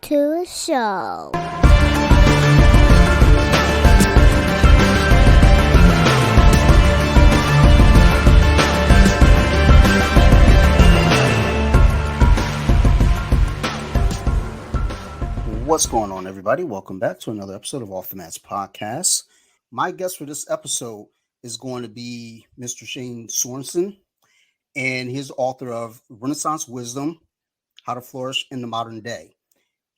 to the show. What's going on, everybody? Welcome back to another episode of Off the Mats Podcast. My guest for this episode is going to be Mr. Shane Sorensen, and he's author of Renaissance Wisdom, How to Flourish in the Modern Day.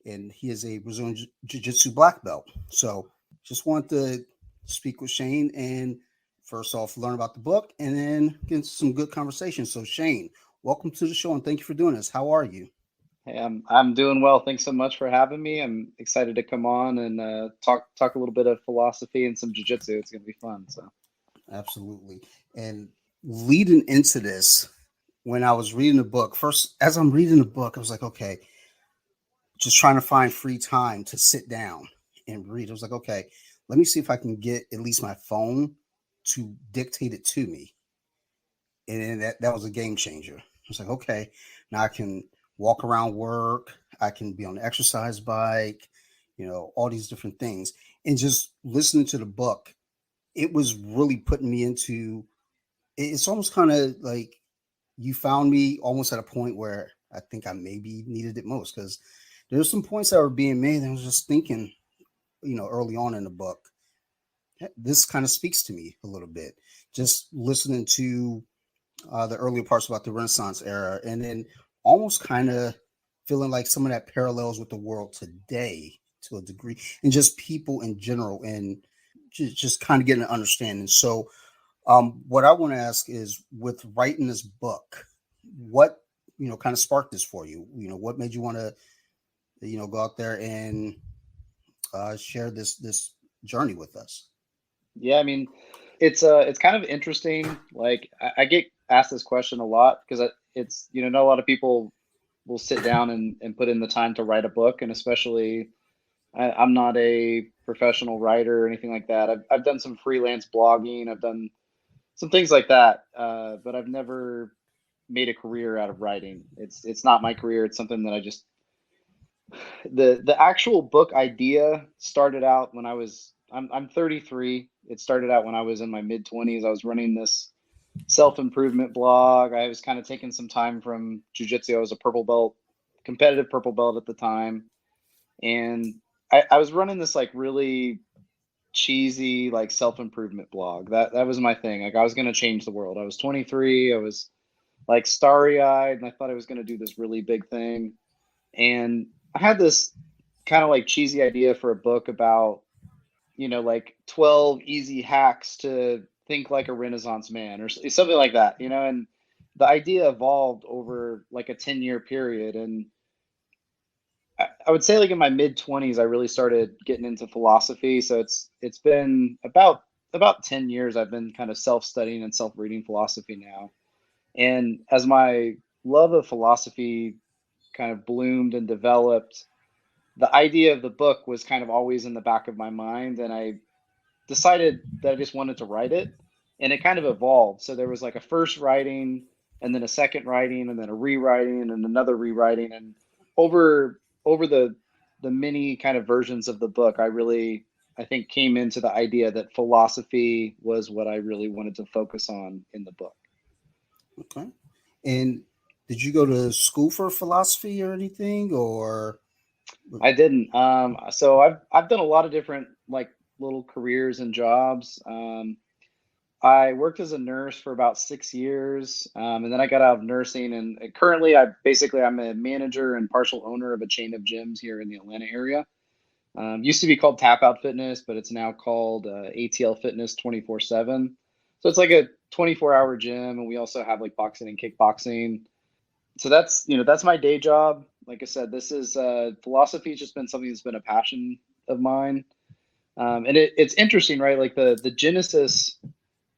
And he is a Brazilian Jiu-Jitsu Black Belt. So just want to speak with Shane and first off, learn about the book and then get some good conversation. So Shane, welcome to the show and thank you for doing this. How are you? Hey, I'm doing well. Thanks so much for having me. I'm excited to come on and talk a little bit of philosophy and some jiu-jitsu. It's going to be fun. So Absolutely. And leading into this, when I was reading the book, first, as I'm reading the book, I was like, okay, just trying to find free time to sit down and read. I was like, okay, let me see if I can get at least my phone to dictate it to me. And then that was a game changer. I was like, okay, now I can walk around work. I can be on the exercise bike, all these different things. And just listening to the book, it was really putting me into, it's almost kind of like you found me almost at a point where I think I maybe needed it most because there's some points that were being made. And I was just thinking, early on in the book, this kind of speaks to me a little bit. Just listening to the earlier parts about the Renaissance era and then almost kind of feeling like some of that parallels with the world today to a degree and just people in general and just kind of getting an understanding. So what I want to ask is with writing this book, what, kind of sparked this for you? What made you want to, go out there and share this journey with us? yeah, I mean, it's kind of interesting. Like I get asked this question a lot because it's not a lot of people will sit down and put in the time to write a book, and especially I'm not a professional writer or anything like that. I've done some freelance blogging. I've done some things like that, but I've never made a career out of writing. It's not my career. It's something that I just the actual book idea started out when I'm 33. It started out when I was in my mid 20s. I was running this self-improvement blog. I was kind of taking some time from jiu-jitsu. I was a purple belt, competitive purple belt at the time, and I was running this like really cheesy like self-improvement blog. That was my thing. Like I was going to change the world. I was 23. I was like starry-eyed and I thought I was going to do this really big thing. And I had this kind of like cheesy idea for a book about, like 12 easy hacks to think like a Renaissance man or something like that, and the idea evolved over like a 10-year period. And I would say like in my mid 20s, I really started getting into philosophy. So it's been about 10 years I've been kind of self-studying and self-reading philosophy now. And as my love of philosophy kind of bloomed and developed, the idea of the book was kind of always in the back of my mind. And I decided that I just wanted to write it. And it kind of evolved. So there was like a first writing and then a second writing and then a rewriting and another rewriting. And over the many kind of versions of the book, I think came into the idea that philosophy was what I really wanted to focus on in the book. Okay. And did you go to school for philosophy or anything or? I didn't. So I've done a lot of different like little careers and jobs. I worked as a nurse for about 6 years, and then I got out of nursing. And currently, I'm a manager and partial owner of a chain of gyms here in the Atlanta area. Used to be called Tap Out Fitness, but it's now called ATL Fitness 24/7. So it's like a 24-hour gym, and we also have like boxing and kickboxing. So that's my day job. Like I said, this is philosophy has just been something that's been a passion of mine, and it's interesting, right? Like the genesis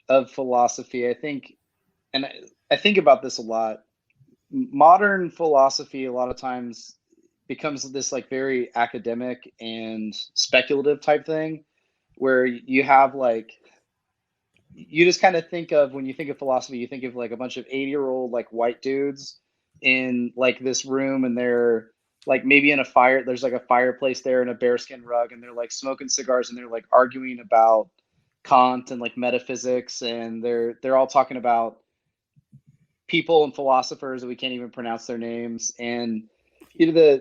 of philosophy, I think, and I think about this a lot. Modern philosophy a lot of times becomes this like very academic and speculative type thing, where you have like you just kind of think of when you think of philosophy, you think of like a bunch of 80-year-old like white dudes in like this room, and they're like maybe in a fire, there's like a fireplace there and a bearskin rug, and they're like smoking cigars and they're like arguing about Kant and like metaphysics, and they're all talking about people and philosophers that we can't even pronounce their names. And you know,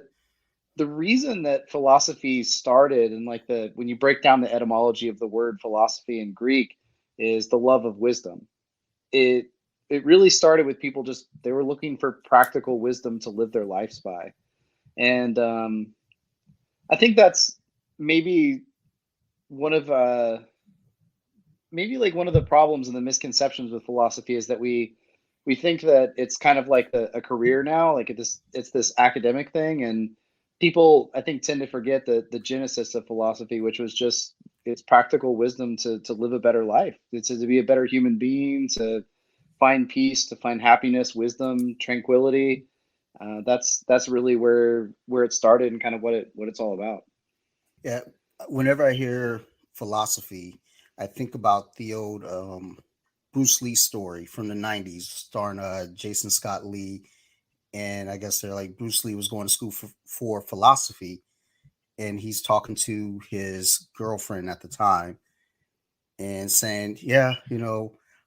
the reason that philosophy started, and like the when you break down the etymology of the word philosophy in Greek, is the love of wisdom. It it really started with people just they were looking for practical wisdom to live their lives by. And I think that's maybe one of maybe like one of the problems and the misconceptions with philosophy is that we think that it's kind of like a career now, like it's this academic thing, and people I think tend to forget the genesis of philosophy, which was just it's practical wisdom to live a better life, to be a better human being, to find peace, to find happiness, wisdom, tranquility. That's really where it started and kind of what it's all about. Yeah. Whenever I hear philosophy, I think about the old Bruce Lee story from the '90s, starring Jason Scott Lee, and I guess they're like Bruce Lee was going to school for philosophy, and he's talking to his girlfriend at the time and saying, "Yeah,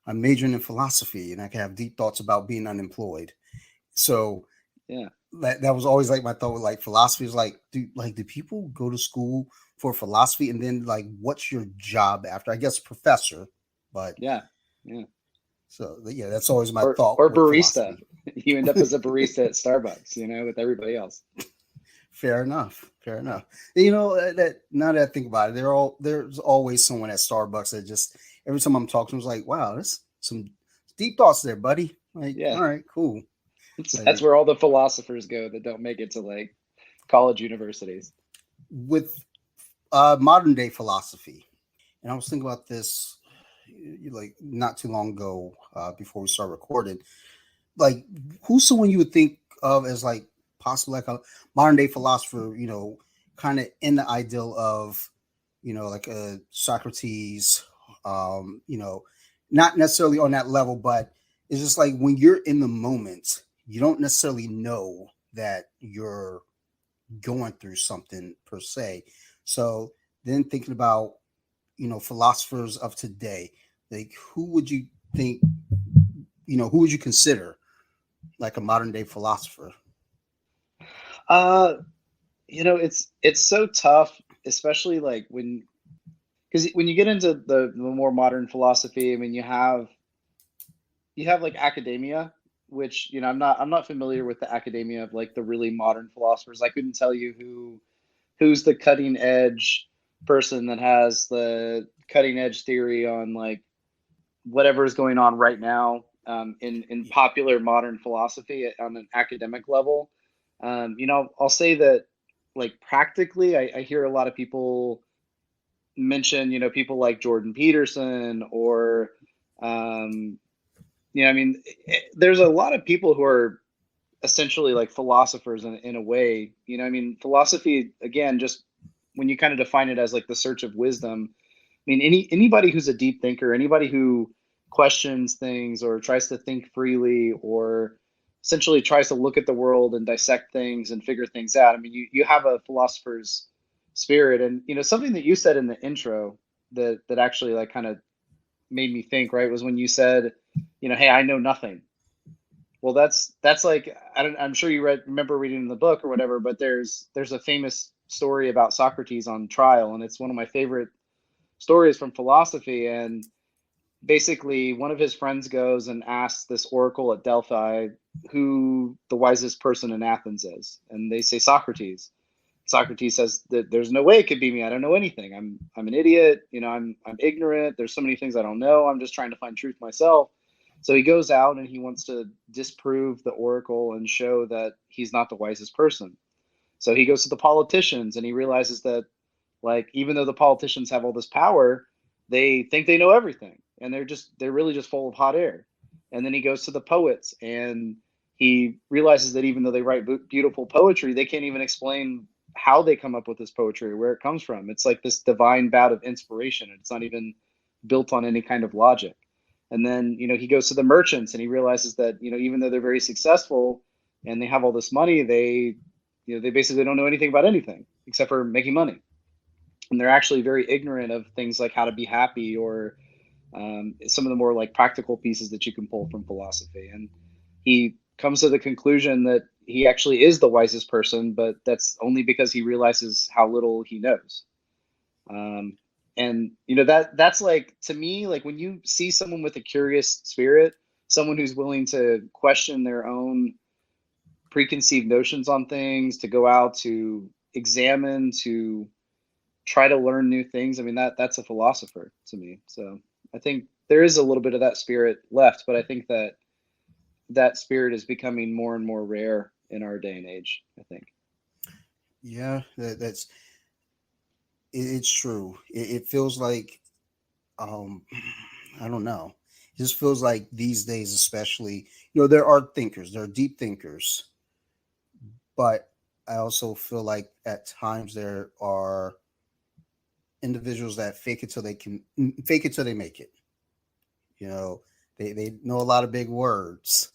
I'm majoring in philosophy, and I can have deep thoughts about being unemployed." So Yeah, that was always like my thought with like philosophy is like, do people go to school for philosophy and then like what's your job after? I guess professor, but yeah, yeah. so yeah, that's always my thought Or with barista. philosophy. You end up as a barista at Starbucks, with everybody else. Fair enough. Fair enough. That now that I think about it, there's always someone at Starbucks that just every time I'm talking to them is like, wow, there's some deep thoughts there, buddy. Like, Yeah, all right, cool. that's Like where all the philosophers go that don't make it to like college universities. with modern day philosophy, and I was thinking about this like not too long ago before we start recording. Like, who's someone you would think of as like possibly like a modern day philosopher? Kind of in the ideal of like a Socrates. Um, you know, Not necessarily on that level, but it's just like when you're in the moment, you don't necessarily know that you're going through something per se. So then thinking about philosophers of today, like think who would you consider like a modern day philosopher? Uh, it's so tough, especially like because when you get into the more modern philosophy, I mean, you have like academia, which I'm not familiar with the academia of like the really modern philosophers. I couldn't tell you who's the cutting edge person that has the cutting edge theory on like whatever is going on right now in popular modern philosophy on an academic level. I'll say that like practically, I hear a lot of people mention, people like Jordan Peterson or, I mean, there's a lot of people who are essentially like philosophers in a way. I mean, philosophy again, just when you kind of define it as like the search of wisdom. I mean, anybody who's a deep thinker, anybody who questions things or tries to think freely or essentially tries to look at the world and dissect things and figure things out. I mean, you have a philosopher's spirit, and something that you said in the intro that actually like kind of made me think, right, was when you said, hey, I know nothing. Well, that's like I'm sure you remember reading the book or whatever, but there's a famous story about Socrates on trial, and it's one of my favorite stories from philosophy. And basically, one of his friends goes and asks this oracle at Delphi who the wisest person in Athens is, and they say Socrates. Socrates says that there's no way it could be me. I don't know anything. I'm an idiot. I'm ignorant. There's so many things I don't know. I'm just trying to find truth myself. So he goes out and he wants to disprove the oracle and show that he's not the wisest person. So he goes to the politicians and he realizes that, like, even though the politicians have all this power, they think they know everything, and they're really just full of hot air. And then he goes to the poets and he realizes that even though they write beautiful poetry, they can't even explain how they come up with this poetry or where it comes from. It's like this divine bout of inspiration. It's not even built on any kind of logic. And then, he goes to the merchants and he realizes that, even though they're very successful and they have all this money, they basically don't know anything about anything except for making money. And they're actually very ignorant of things like how to be happy, or some of the more like practical pieces that you can pull from philosophy. And he comes to the conclusion that he actually is the wisest person, but that's only because he realizes how little he knows. Um, and that's like, to me, like when you see someone with a curious spirit, someone who's willing to question their own preconceived notions on things, to go out to examine, to try to learn new things. I mean, that's a philosopher to me. So I think there is a little bit of that spirit left, but I think that that spirit is becoming more and more rare in our day and age, I think. Yeah, that's it's true. It feels like um I don't know. It just feels like these days, especially, there are thinkers, there are deep thinkers, but I also feel like at times there are individuals that fake it till they make it. You know, they know a lot of big words,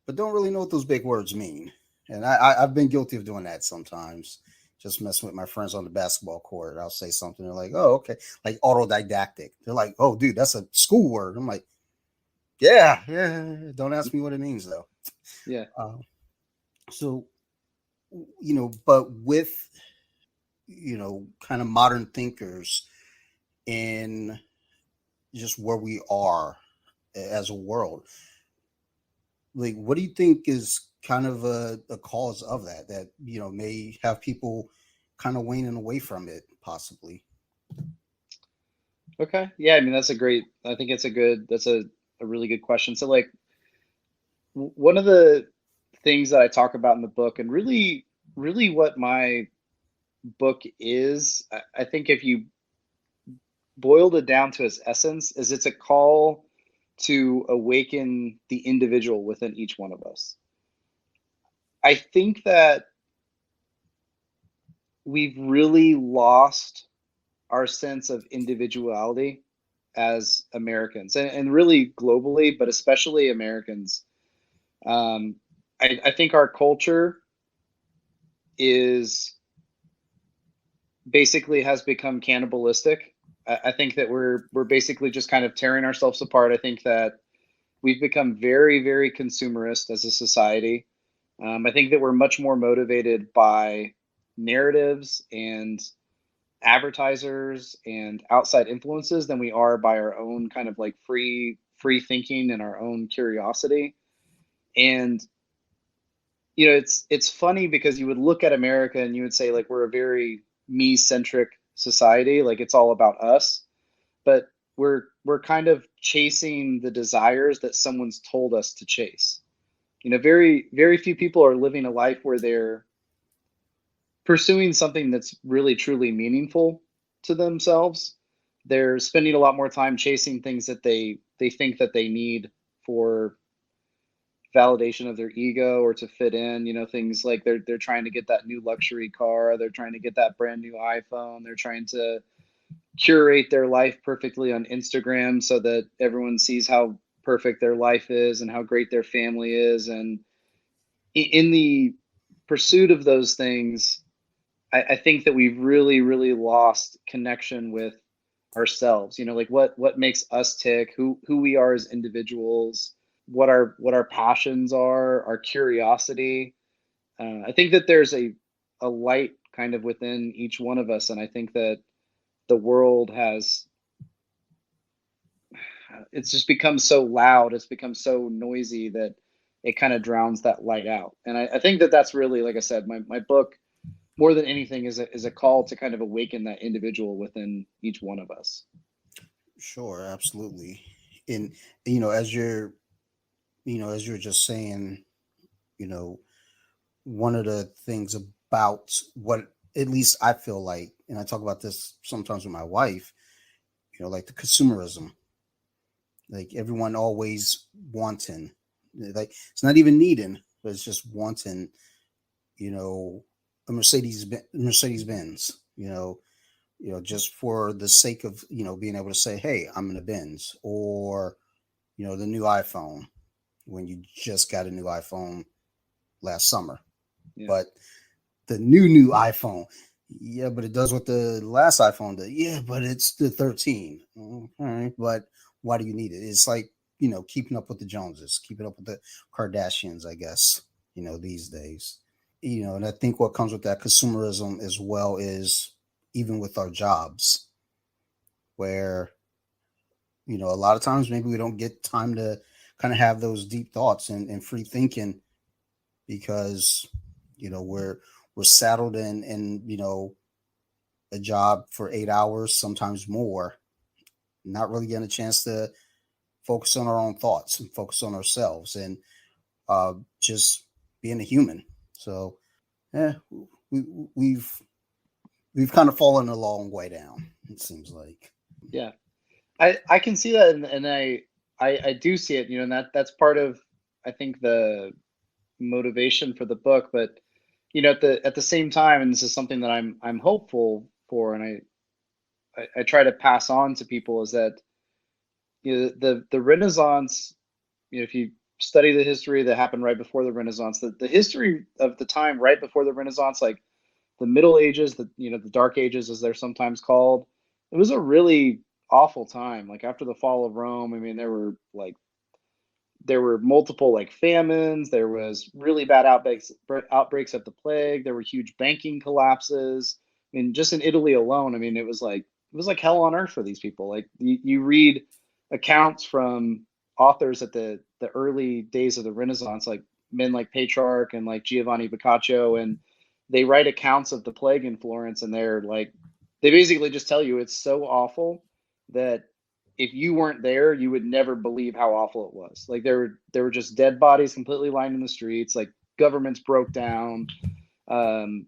but don't really know what those big words mean. And I've been guilty of doing that sometimes. Just messing with my friends on the basketball court. I'll say something. They're like, "Oh, okay," like autodidactic. They're like, "Oh, dude, that's a school word." I'm like, "Yeah, yeah." Don't ask me what it means though. Yeah. Uh, so, but with kind of modern thinkers in just where we are as a world, like, what do you think is kind of a cause of that may have people kind of waning away from it, possibly? Okay. Yeah. I mean, I think that's a really good question. So, like, one of the things that I talk about in the book, and really, really what my book is, I think if you boiled it down to its essence, is it's a call to awaken the individual within each one of us. I think that we've really lost our sense of individuality as Americans, and really globally, but especially Americans. Um, I think our culture is basically has become cannibalistic. I think that we're basically just kind of tearing ourselves apart. I think that we've become very, very consumerist as a society. I think that we're much more motivated by narratives and advertisers and outside influences than we are by our own kind of like free thinking and our own curiosity. And it's funny because you would look at America and you would say, like, we're a very me centric society, like it's all about us, but we're kind of chasing the desires that someone's told us to chase. Very, very few people are living a life where they're pursuing something that's really truly meaningful to themselves. They're spending a lot more time chasing things that they think that they need for validation of their ego or to fit in. Things like they're trying to get that new luxury car, they're trying to get that brand new iPhone, they're trying to curate their life perfectly on Instagram so that everyone sees how perfect their life is and how great their family is. And in the pursuit of those things, I think that we've really, really lost connection with ourselves. Like what makes us tick, who we are as individuals, what our passions are, our curiosity. I think that there's a light kind of within each one of us, and I think that the world has it's just become so loud, it's become so noisy that it kind of drowns that light out. And I think that that's really, like I said, my book more than anything is a call to kind of awaken that individual within each one of us. Sure, absolutely. And as you're just saying, you know one of the things about what, at least I feel like, and I talk about this sometimes with my wife, like the consumerism, like everyone always wanting, like it's not even needing, but it's just wanting, you know, a Mercedes Benz, just for the sake of, being able to say, hey, I'm in a Benz, or, the new iPhone when you just got a new iPhone last summer. Yeah. But the new iPhone, yeah, but it does what the last iPhone did. Yeah, but it's the 13. All right, but why do you need it? It's like, keeping up with the Joneses, keeping up with the Kardashians, I guess, these days. And I think what comes with that consumerism as well is even with our jobs, where, a lot of times maybe we don't get time to kind of have those deep thoughts and free thinking because, we're saddled in, a job for 8 hours, sometimes more, not really getting a chance to focus on our own thoughts and focus on ourselves and just being a human. So, yeah, we, we've we've kind of fallen a long way down. It seems like. Yeah. I can see that, and I do see it, and that's part of, I think, the motivation for the book. But at the same time, and this is something that I'm hopeful for, and I try to pass on to people, is that the Renaissance, if you study the history that happened right before the Renaissance, the history of the time right before the Renaissance, like the Middle Ages, the Dark Ages as they're sometimes called, it was a really awful time. Like after the fall of Rome, I mean, there were multiple like famines. There was really bad outbreaks of the plague. There were huge banking collapses. I mean, just in Italy alone, I mean, it was like hell on earth for these people. Like you read accounts from authors at the early days of the Renaissance, like men like Petrarch and like Giovanni Boccaccio, and they write accounts of the plague in Florence, and they basically just tell you it's so awful that if you weren't there, you would never believe how awful it was. Like there were just dead bodies completely lying in the streets. Like governments broke down. Um,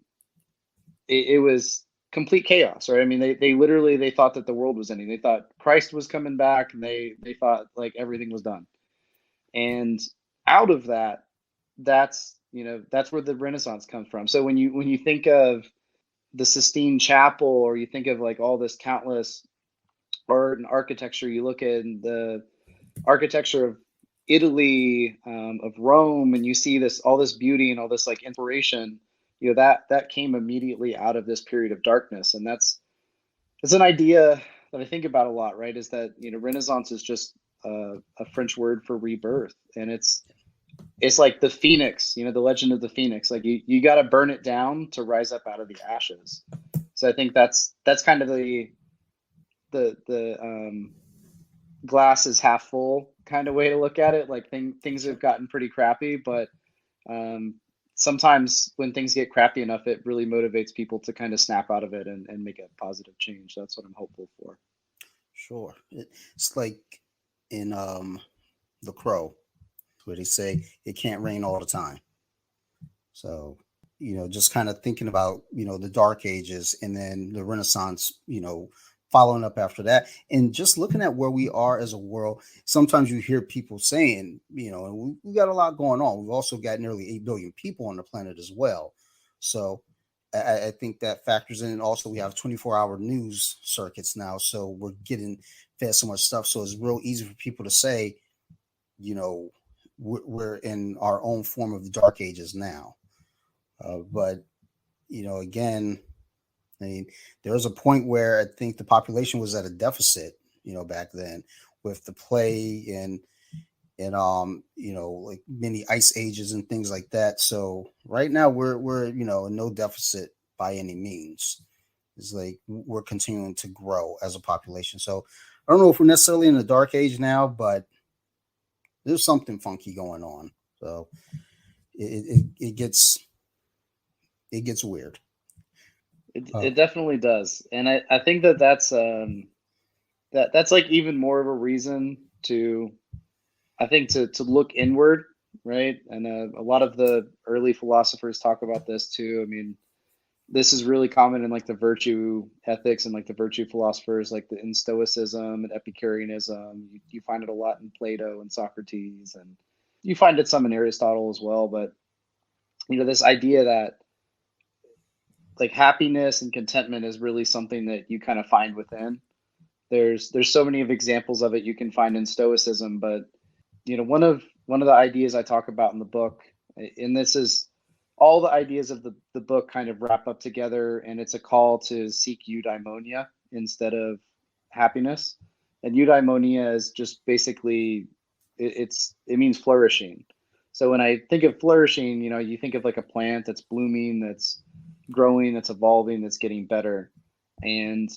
it was complete chaos, right? I mean, they literally they thought that the world was ending. They thought Christ was coming back, and they thought like everything was done. And out of that, that's where the Renaissance comes from. So when you think of the Sistine Chapel, or you think of like all this countless art and architecture, you look at the architecture of Italy, of Rome, and you see all this beauty and all this like inspiration. That came immediately out of this period of darkness, and it's an idea that I think about a lot. Right? Is that Renaissance is just a French word for rebirth, and it's like the phoenix. The legend of the phoenix. Like you got to burn it down to rise up out of the ashes. So I think that's kind of the glass is half full kind of way to look at it. Like things have gotten pretty crappy, but um, sometimes when things get crappy enough, it really motivates people to kind of snap out of it and make a positive change. That's what I'm hopeful for. Sure, it's like in The Crow, where they say it can't rain all the time. So, just kind of thinking about, the Dark Ages and then the Renaissance, following up after that. And just looking at where we are as a world, sometimes you hear people saying, and we got a lot going on. We've also got nearly 8 billion people on the planet as well. So, I think that factors in. And also, we have 24-hour news circuits now. So, we're getting fed so much stuff. So, it's real easy for people to say, we're in our own form of the Dark Ages now. But again, I mean, there was a point where I think the population was at a deficit, back then, with the plague and like many ice ages and things like that. So right now we're in no deficit by any means. It's like we're continuing to grow as a population. So I don't know if we're necessarily in the dark age now, but there's something funky going on. So it gets weird. It definitely does, and I think that's like even more of a reason to, I think, to look inward, right? And a lot of the early philosophers talk about this too. I mean, this is really common in like the virtue ethics and like the virtue philosophers, like in Stoicism and Epicureanism. You find it a lot in Plato and Socrates, and you find it some in Aristotle as well. But this idea that like happiness and contentment is really something that you kind of find within. There's so many of examples of it you can find in Stoicism, but one of the ideas I talk about in the book, and this is all the ideas of the book kind of wrap up together, and it's a call to seek eudaimonia instead of happiness. And eudaimonia is just basically it means flourishing. So when I think of flourishing, you know, you think of like a plant that's blooming, that's growing, that's evolving, that's getting better. And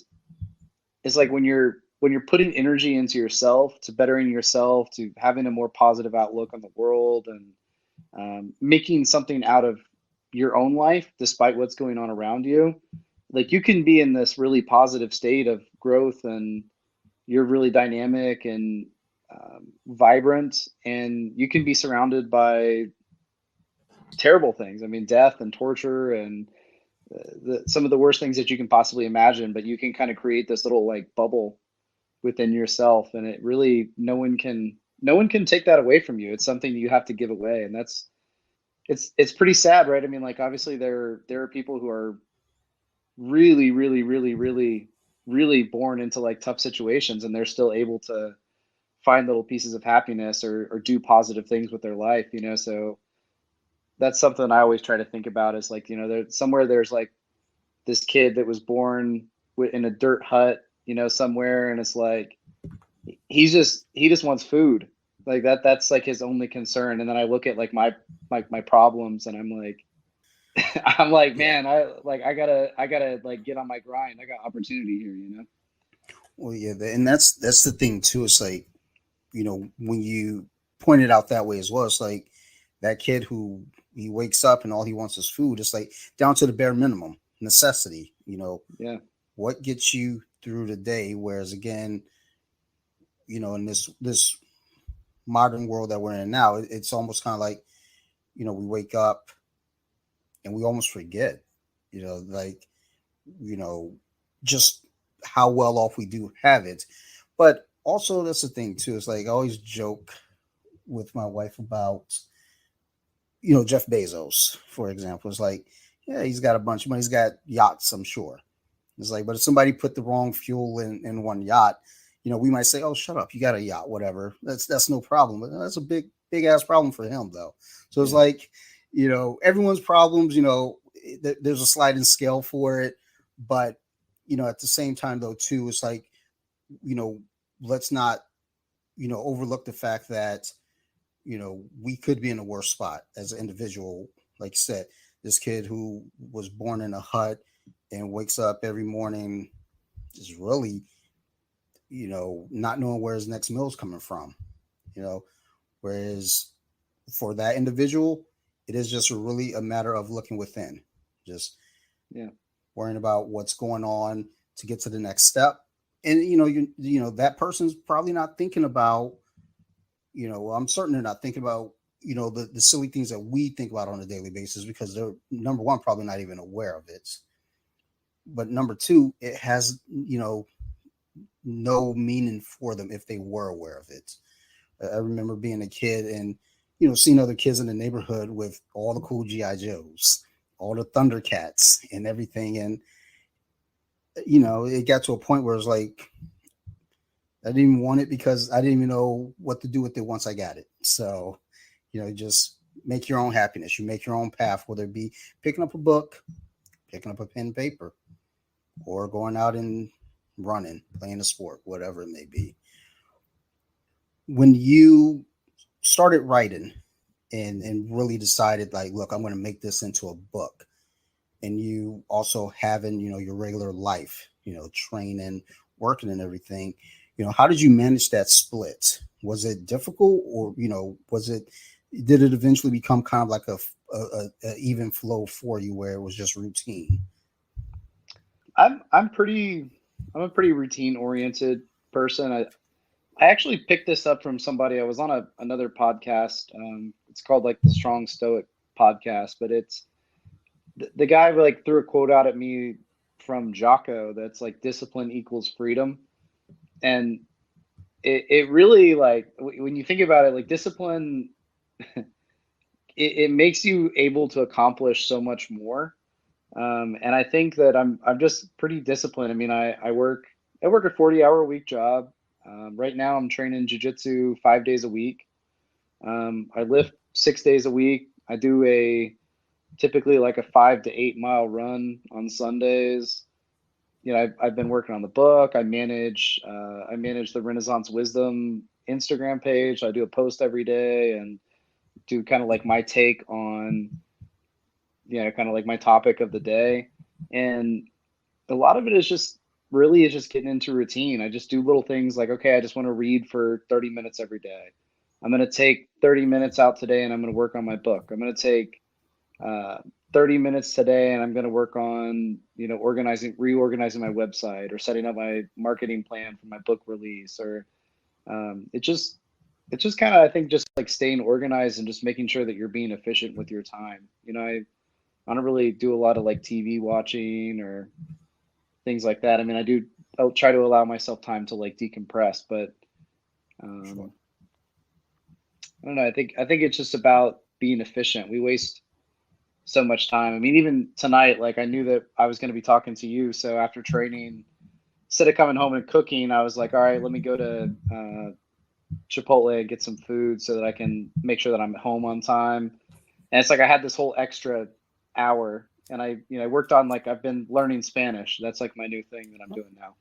it's like when you're putting energy into yourself, to bettering yourself, to having a more positive outlook on the world, and making something out of your own life despite what's going on around you. Like you can be in this really positive state of growth, and you're really dynamic and vibrant, and you can be surrounded by terrible things. I mean, death and torture and some of the worst things that you can possibly imagine, but you can kind of create this little like bubble within yourself, and it really, no one can take that away from you. It's something you have to give away, and that's it's pretty sad, right? I mean, like obviously there are people who are really, really, really, really, really born into like tough situations, and they're still able to find little pieces of happiness or do positive things with their life, you know. So that's something I always try to think about, is like, you know, there's like this kid that was born in a dirt hut, you know, somewhere, and it's like he just wants food. Like that's like his only concern. And then I look at like my problems, and I'm like I'm like, Yeah. man, I gotta like get on my grind. I got opportunity here, you know? Well, yeah, and that's the thing too. It's like, you know, when you point it out that way as well, it's like that kid who he wakes up and all he wants is food. It's like down to the bare minimum necessity. You know, Yeah. what gets you through the day. Whereas again, you know, in this modern world that we're in now, it's almost kind of like, you know, we wake up and we almost forget, you know, like, you know, just how well off we do have it. But also, that's the thing too. It's like I always joke with my wife about, you know, Jeff Bezos, for example. It's like, yeah, he's got a bunch of money. He's got yachts, I'm sure. It's like, but if somebody put the wrong fuel in one yacht, you know, we might say, "Oh, shut up, you got a yacht, whatever." That's no problem. But that's a big ass problem for him, though. So it's Yeah. like, you know, everyone's problems. You know, there's a sliding scale for it, but you know, at the same time, though, too, it's like, you know, let's not, you know, overlook the fact that, you know, we could be in a worse spot as an individual. Like you said, this kid who was born in a hut and wakes up every morning is really, you know, not knowing where his next meal is coming from, you know, whereas for that individual, it is just really a matter of looking within, just Yeah. worrying about what's going on to get to the next step. And, you know, you know, that person's probably not thinking about, you know, well, I'm certain they're not thinking about, you know, the silly things that we think about on a daily basis, because they're, number one, probably not even aware of it. But number two, it has, you know, no meaning for them if they were aware of it. I remember being a kid and, you know, seeing other kids in the neighborhood with all the cool GI Joes, all the Thundercats and everything. And, you know, it got to a point where it was like, I didn't even want it because I didn't even know what to do with it once I got it. So, you know, just make your own happiness. You make your own path, whether it be picking up a book, picking up a pen and paper, or going out and running, playing a sport, whatever it may be. When you started writing and really decided, like, look, I'm going to make this into a book, and you also having, you know, your regular life, you know, training, working and everything, you know, how did you manage that split? Was it difficult, or, you know, did it eventually become kind of like a even flow for you where it was just routine? I'm pretty I'm a pretty routine oriented person. I actually picked this up from somebody. I was on another podcast. It's called like the Strong Stoic podcast, but it's the guy like threw a quote out at me from Jocko that's like discipline equals freedom. And it really like when you think about it, like discipline, it makes you able to accomplish so much more. And I think that I'm just pretty disciplined. I mean, I work a 40-hour a week job. Right now, I'm training jujitsu 5 days a week. I lift 6 days a week. I do typically like a 5 to 8 mile run on Sundays. I've been working on the book. I manage the Renaissance Wisdom Instagram page. I do a post every day and do kind of like my take on, kind of like my topic of the day. And a lot of it is just getting into routine. I just do little things like, okay, I just want to read for 30 minutes every day. I'm going to take 30 minutes out today and I'm going to work on my book. I'm going to take uh, 30 minutes today and I'm going to work on, reorganizing my website or setting up my marketing plan for my book release. Or it's just kind of, I think, just like staying organized and just making sure that you're being efficient with your time. I don't really do a lot of like TV watching or things like that. I mean, I'll try to allow myself time to like decompress, but Sure. I don't know. I think it's just about being efficient. We waste so much time. I mean, even tonight, like I knew that I was going to be talking to you. So after training, instead of coming home and cooking, I was like, all right, let me go to Chipotle and get some food so that I can make sure that I'm home on time. And it's like I had this whole extra hour, and I worked on, like, I've been learning Spanish. That's like my new thing that I'm doing now.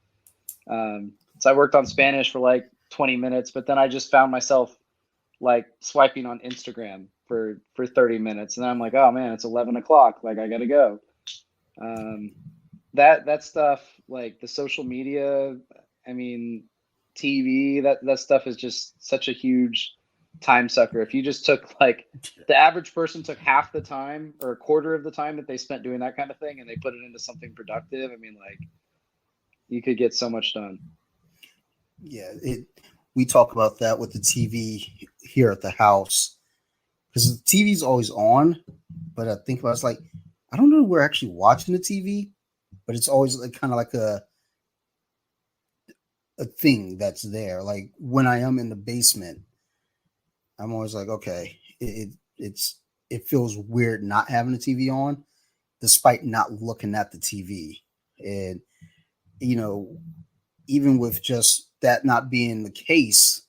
So I worked on Spanish for like 20 minutes, but then I just found myself like swiping on Instagram for 30 minutes, and then I'm like, oh man, it's 11 o'clock. Like I gotta go. Um, that stuff, like the social media, I mean, TV, that stuff is just such a huge time sucker. If you just took like the average person took half the time or a quarter of the time that they spent doing that kind of thing and they put it into something productive, I mean, like you could get so much done. Yeah, we talk about that with the TV here at the house because the TV's always on, but I think about it's like I don't know if we're actually watching the TV, but it's always like kind of like a thing that's there. Like when I am in the basement, I'm always like, okay, it feels weird not having the TV on, despite not looking at the TV, and you know, even with just that not being the case,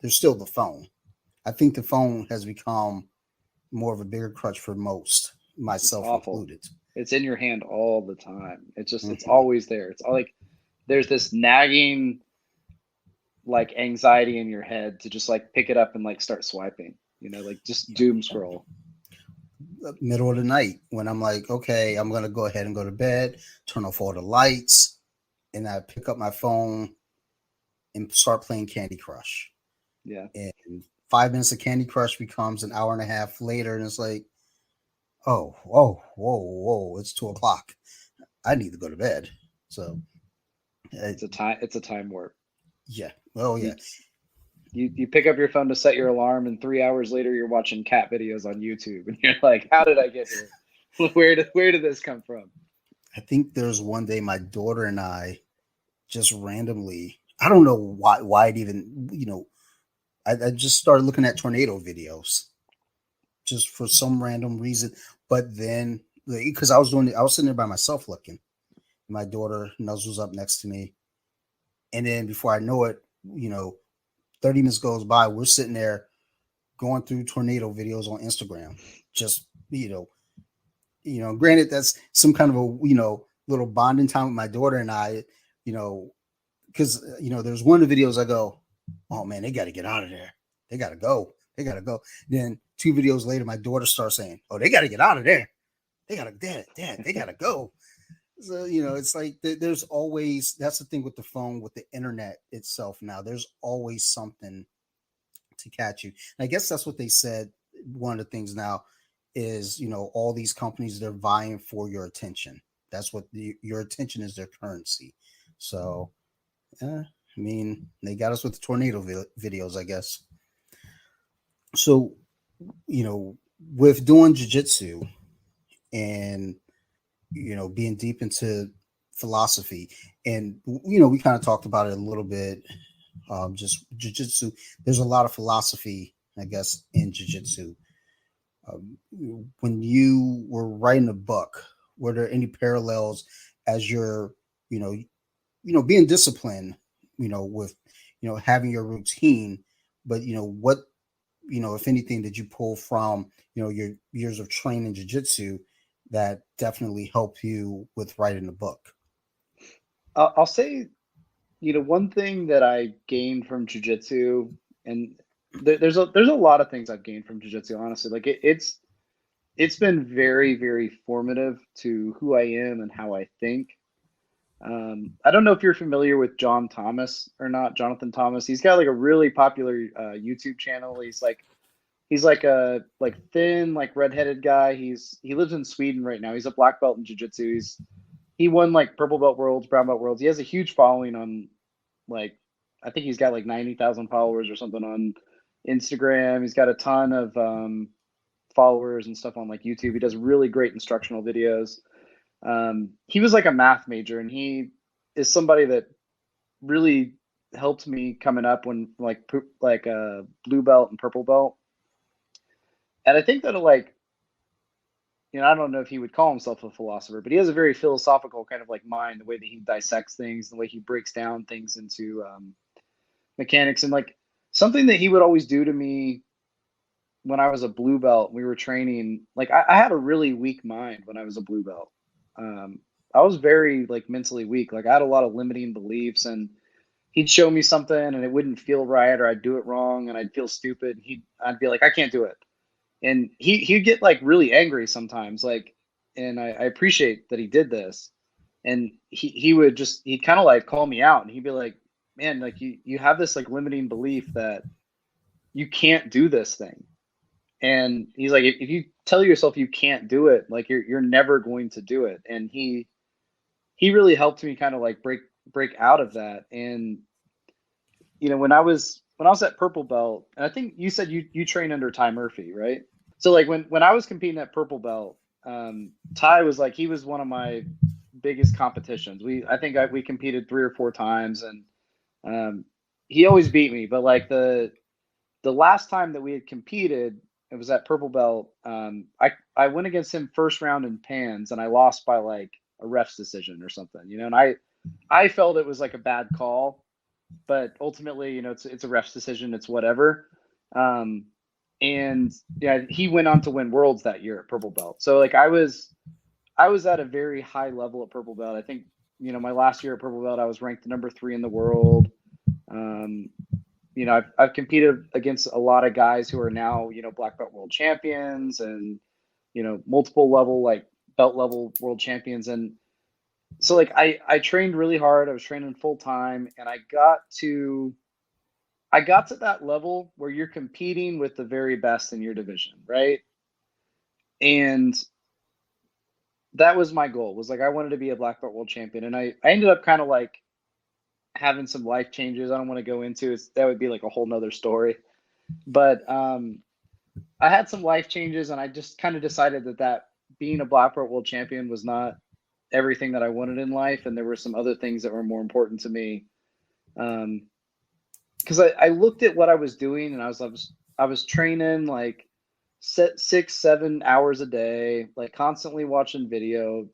there's still the phone. I think the phone has become more of a bigger crutch for most, It's myself awful. included. It's in your hand all the time. It's Hmm. always there. It's all like there's this nagging like anxiety in your head to just like pick it up and like start swiping, like just Yeah. doom scroll. Middle of the night when I'm like, okay, I'm gonna go ahead and go to bed, turn off all the lights, and I pick up my phone and start playing Candy Crush. Yeah. And 5 minutes of Candy Crush becomes an hour and a half later, and it's like, oh, whoa, whoa, whoa, it's 2 o'clock. I need to go to bed. So, uh, It's a time warp. yeah, well, You yeah, you pick up your phone to set your alarm and 3 hours later you're watching cat videos on YouTube and you're like, how did I get here? Where did this come from? I think there's one day my daughter and I just randomly, I don't know why it even, I just started looking at tornado videos just for some random reason. But then, because I was sitting there by myself looking. My daughter nuzzles up next to me, and then before I know it, you know, 30 minutes goes by. We're sitting there going through tornado videos on Instagram. Just granted that's some kind of a little bonding time with my daughter and I. You know, because there's one of the videos I go, oh man, they got to get out of there. They got to go. They got to go. Then 2 videos later, my daughter starts saying, oh, they got to get out of there. They got to, dad, they got to go. So, it's like there's always, that's the thing with the phone, with the internet itself now. There's always something to catch you. And I guess that's what they said. One of the things now is, all these companies, they're vying for your attention. That's what your attention is their currency. So, I mean, they got us with the tornado videos, I guess. So, with doing jujitsu and being deep into philosophy, and we kind of talked about it a little bit. Just jujitsu. There's a lot of philosophy, I guess, in jujitsu. Um, when you were writing a book, were there any parallels as you're, you know, being disciplined, with, having your routine, but what if anything, did you pull from, your years of training jiu-jitsu that definitely helped you with writing the book? I'll say, one thing that I gained from jujitsu, and there's a lot of things I've gained from jujitsu, honestly. Like it's been very, very formative to who I am and how I think. I don't know if you're familiar with John Thomas or not, Jonathan Thomas. He's got like a really popular YouTube channel. He's like a thin, like redheaded guy. He lives in Sweden right now. He's a black belt in jiu-jitsu. He won like purple belt worlds, brown belt worlds. He has a huge following on, like, I think he's got like 90,000 followers or something on Instagram. He's got a ton of followers and stuff on like YouTube. He does really great instructional videos. He was like a math major, and he is somebody that really helped me coming up when like blue belt and purple belt. And I think that like, I don't know if he would call himself a philosopher, but he has a very philosophical kind of like mind, the way that he dissects things, the way he breaks down things into mechanics. And like something that he would always do to me when I was a blue belt, we were training, like I had a really weak mind when I was a blue belt. I was very like mentally weak. Like I had a lot of limiting beliefs, and he'd show me something and it wouldn't feel right, or I'd do it wrong and I'd feel stupid. I'd be like, I can't do it. And he'd get like really angry sometimes, like, and I appreciate that he did this. And he'd kind of like call me out, and he'd be like, man, like you have this like limiting belief that you can't do this thing. And he's like, if you tell yourself you can't do it, like you're never going to do it. And he really helped me kind of like break out of that. And when I was at purple belt, and I think you said you train under Ty Murphy, right? So like when I was competing at purple belt, Ty was like, he was one of my biggest competitions. We competed 3 or 4 times, and he always beat me. But like the last time that we had competed, it was at purple belt. I went against him first round in pans, and I lost by like a ref's decision or something, and I felt it was like a bad call, but ultimately, it's a ref's decision. It's whatever. And yeah, he went on to win worlds that year at purple belt. So like I was at a very high level at purple belt. I think, my last year at purple belt, I was ranked number 3 in the world. I've competed against a lot of guys who are now, black belt world champions, and, multiple level, like belt level world champions. And so like I trained really hard. I was training full time, and I got to that level where you're competing with the very best in your division, right? And that was my goal, was like I wanted to be a black belt world champion. And I ended up kind of like having some life changes. I don't want to go into it. That would be like a whole nother story. But I had some life changes, and I just kind of decided that being a black belt world champion was not everything that I wanted in life, and there were some other things that were more important to me. Because I looked at what I was doing, and I was training like 6-7 hours a day, like constantly watching video,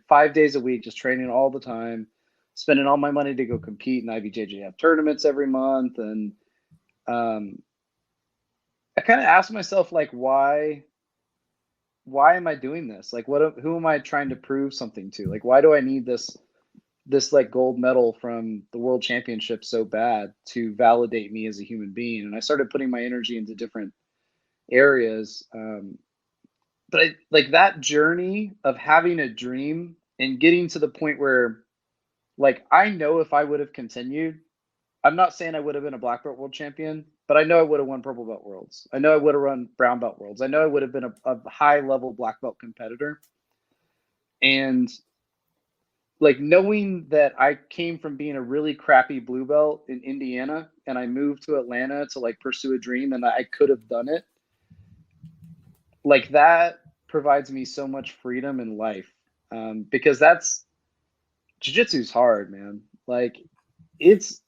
5 days a week, just training all the time, spending all my money to go compete in IBJJF tournaments every month. And I kind of asked myself, like, why am I doing this? Like, who am I trying to prove something to? Like, why do I need this like gold medal from the world championship so bad to validate me as a human being? And I started putting my energy into different areas. But like that journey of having a dream and getting to the point where, like, I know if I would have continued, I'm not saying I would have been a black belt world champion, but I know I would have won purple belt worlds. I know I would have run brown belt worlds. I know I would have been a high level black belt competitor. And like knowing that I came from being a really crappy blue belt in Indiana, and I moved to Atlanta to like pursue a dream, and I could have done it. Like that provides me so much freedom in life, because jiu-jitsu's hard, man. Like it's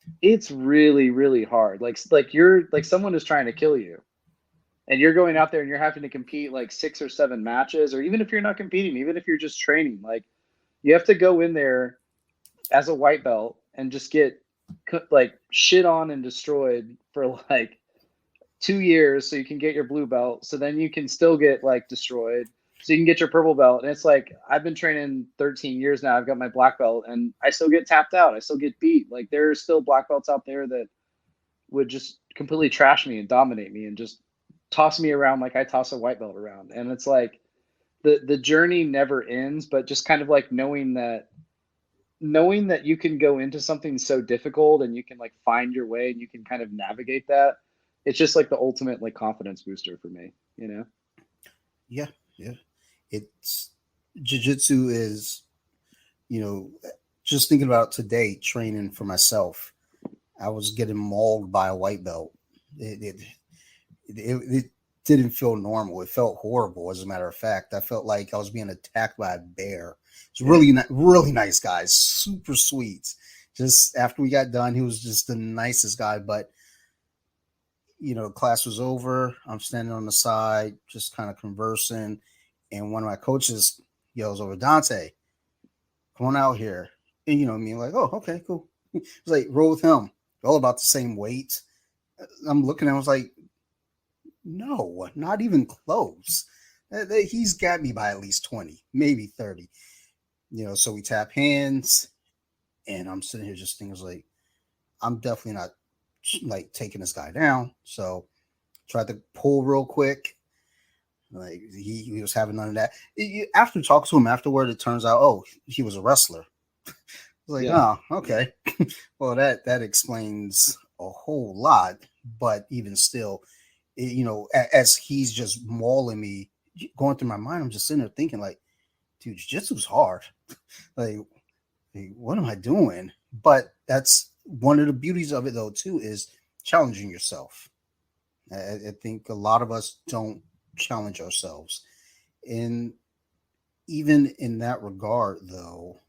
really, really hard. Like you're like someone is trying to kill you, and you're going out there and you're having to compete like 6 or 7 matches, or even if you're not competing, even if you're just training, like you have to go in there as a white belt and just get like shit on and destroyed for like 2 years so you can get your blue belt. So then you can still get like destroyed. So you can get your purple belt. And it's like, I've been training 13 years now. I've got my black belt and I still get tapped out. I still get beat. Like there are still black belts out there that would just completely trash me and dominate me and just toss me around like I toss a white belt around. And it's like the journey never ends, but just kind of like knowing that you can go into something so difficult and you can like find your way and you can kind of navigate that. It's just like the ultimate like confidence booster for me, you know? Yeah, yeah. It's Jiu-jitsu is, you know, just thinking about today, training for myself. I was getting mauled by a white belt. It didn't feel normal. It felt horrible. As a matter of fact, I felt like I was being attacked by a bear. It's Yeah. really nice guy, super sweet. Just after we got done, he was just the nicest guy. But class was over. I'm standing on the side, just kind of conversing, and one of my coaches yells over, "Dante, come on out here." And me like, "Oh, okay, cool." It's like, roll with him. All about the same weight. I'm looking at him, I was like, no, not even close. He's got me by at least 20, maybe 30. So we tap hands, and I'm sitting here just thinking, like, I'm definitely not like taking this guy down. So tried to pull real quick. Like he was having none of that. After talking to him afterward, it turns out, oh, he was a wrestler. I was like, Yeah. oh, okay. Well, that explains a whole lot. But even still, as he's just mauling me, going through my mind, I'm just sitting there thinking, like, dude, jiu-jitsu's hard. like, what am I doing? But that's one of the beauties of it, though, too, is challenging yourself. I think a lot of us don't challenge ourselves. And even in that regard, though,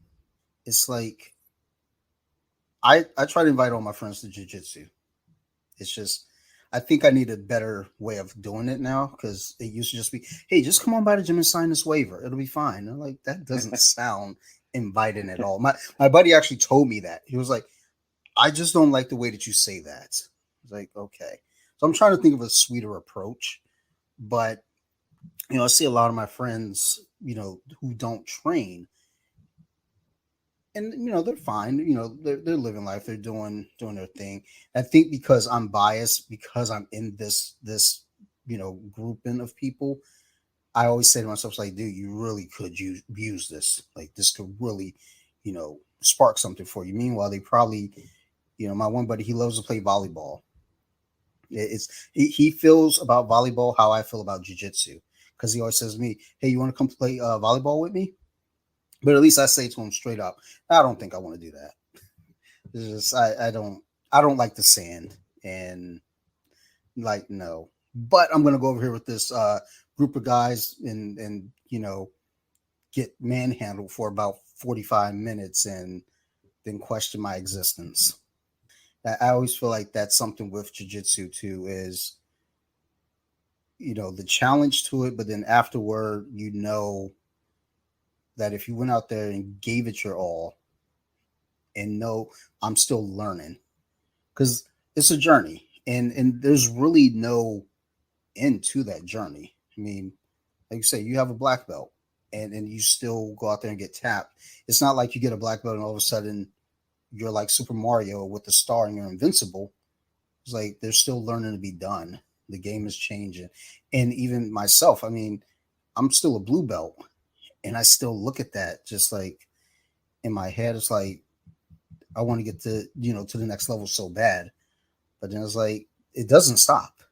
it's like I try to invite all my friends to jiu-jitsu. It's just I think I need a better way of doing it now because it used to just be, hey, just come on by the gym and sign this waiver. It'll be fine. And I'm like, that doesn't sound inviting at all. My buddy actually told me that. He was like, I just don't like the way that you say that. I was like, okay. So I'm trying to think of a sweeter approach. But, I see a lot of my friends, who don't train, and they're fine. They're living life. They're doing their thing. I think because I'm biased, because I'm in this grouping of people, I always say to myself, like, dude, you really could use this. Like, this could really spark something for you. Meanwhile, they probably, my one buddy, he loves to play volleyball. He feels about volleyball how I feel about jiu-jitsu, because he always says to me, hey, you want to come play volleyball with me? But at least I say to him straight up, I don't think I want to do that. It's just I don't like the sand, and like, no. But I'm gonna go over here with this group of guys and get manhandled for about 45 minutes and then question my existence. I always feel like that's something with jiu-jitsu too, is the challenge to it, but then afterward, that if you went out there and gave it your all, and know I'm still learning, because it's a journey, and there's really no end to that journey. I mean, like you say, you have a black belt, and you still go out there and get tapped. It's not like you get a black belt and all of a sudden you're like Super Mario with the star and you're invincible. It's like there's still learning to be done. The game is changing, and even myself. I mean, I'm still a blue belt, and I still look at that just like in my head. It's like I want to get to the next level so bad, but then it's like it doesn't stop.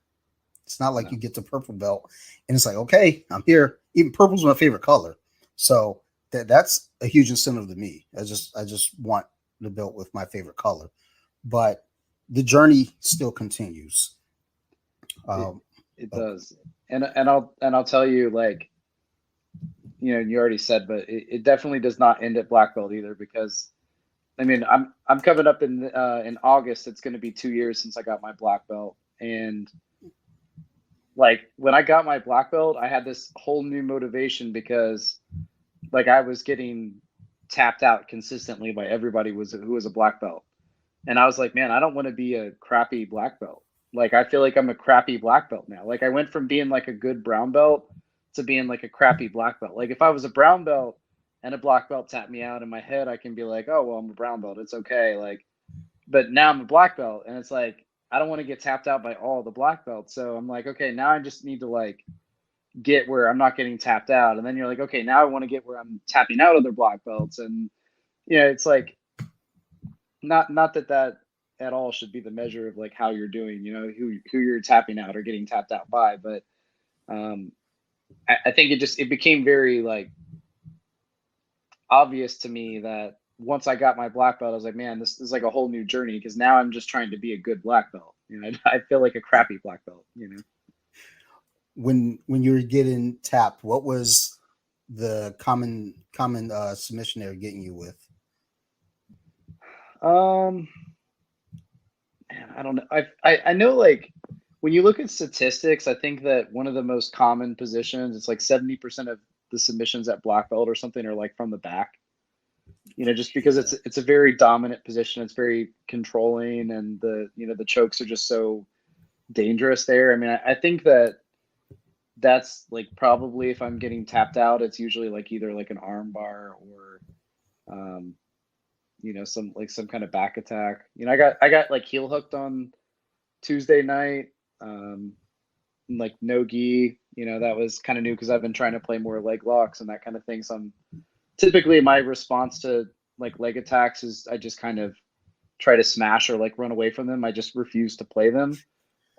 It's not like No. you get the purple belt and it's like, okay, I'm here. Even purple's my favorite color, so that's a huge incentive to me. I just want the belt with my favorite color, but the journey still continues. It Um, it okay. does. And I'll tell you, like, you already said, but it definitely does not end at black belt either, because I mean, I'm coming up in August. It's going to be 2 years since I got my black belt, and like when I got my black belt, I had this whole new motivation because like I was getting tapped out consistently by everybody who was a black belt, and I was like, man, I don't want to be a crappy black belt. Like, I feel like I'm a crappy black belt now. Like, I went from being like a good brown belt to being like a crappy black belt. Like, if I was a brown belt and a black belt tapped me out, in my head, I can be like, oh, well, I'm a brown belt. It's okay. Like, but now I'm a black belt, and it's like, I don't want to get tapped out by all the black belts. So I'm like, okay, now I just need to like get where I'm not getting tapped out. And then you're like, okay, now I want to get where I'm tapping out other black belts. And it's like, not that at all should be the measure of like how you're doing, who you're tapping out or getting tapped out by. But I think it became very like obvious to me that once I got my black belt, I was like, man, this is like a whole new journey, because now I'm just trying to be a good black belt. I feel like a crappy black belt. When you were getting tapped, what was the common submission they were getting you with? Man, I don't know. I know, like, when you look at statistics, I think that one of the most common positions, it's like 70% of the submissions at black belt or something are like from the back. Just because it's a very dominant position, it's very controlling, and the chokes are just so dangerous there. I mean, I think that's like probably, if I'm getting tapped out, it's usually like either like an arm bar or some kind of back attack. I got like heel hooked on Tuesday night, like no gi. That was kind of new because I've been trying to play more leg locks and that kind of thing. So typically my response to like leg attacks is I just kind of try to smash or like run away from them. I just refuse to play them.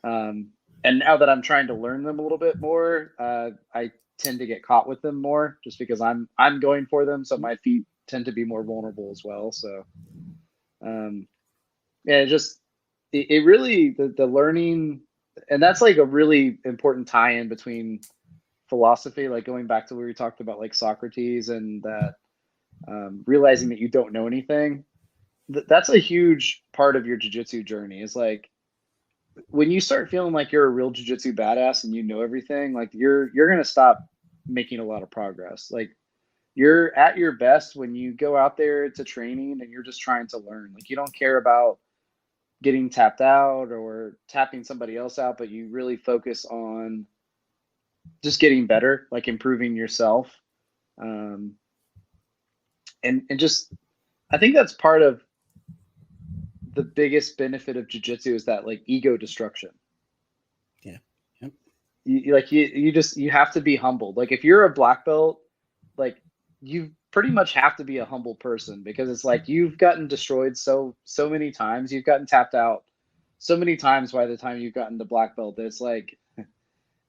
And now that I'm trying to learn them a little bit more, I tend to get caught with them more just because I'm going for them. So my feet tend to be more vulnerable as well. So, yeah, it really, the learning, and that's like a really important tie-in between philosophy, like going back to where we talked about like Socrates and that realizing that you don't know anything. That's a huge part of your jiu-jitsu journey, is like, when you start feeling like you're a real jiu-jitsu badass and you know everything, like you're going to stop making a lot of progress. Like, you're at your best when you go out there to training and you're just trying to learn. Like, you don't care about getting tapped out or tapping somebody else out, but you really focus on just getting better, like improving yourself. And just, I think that's part of the biggest benefit of jiu-jitsu, is that like ego destruction. Yeah. Yep. You have to be humbled. Like, if you're a black belt, like, you pretty much have to be a humble person, because it's like you've gotten destroyed so many times, you've gotten tapped out so many times by the time you've gotten to black belt, that it's like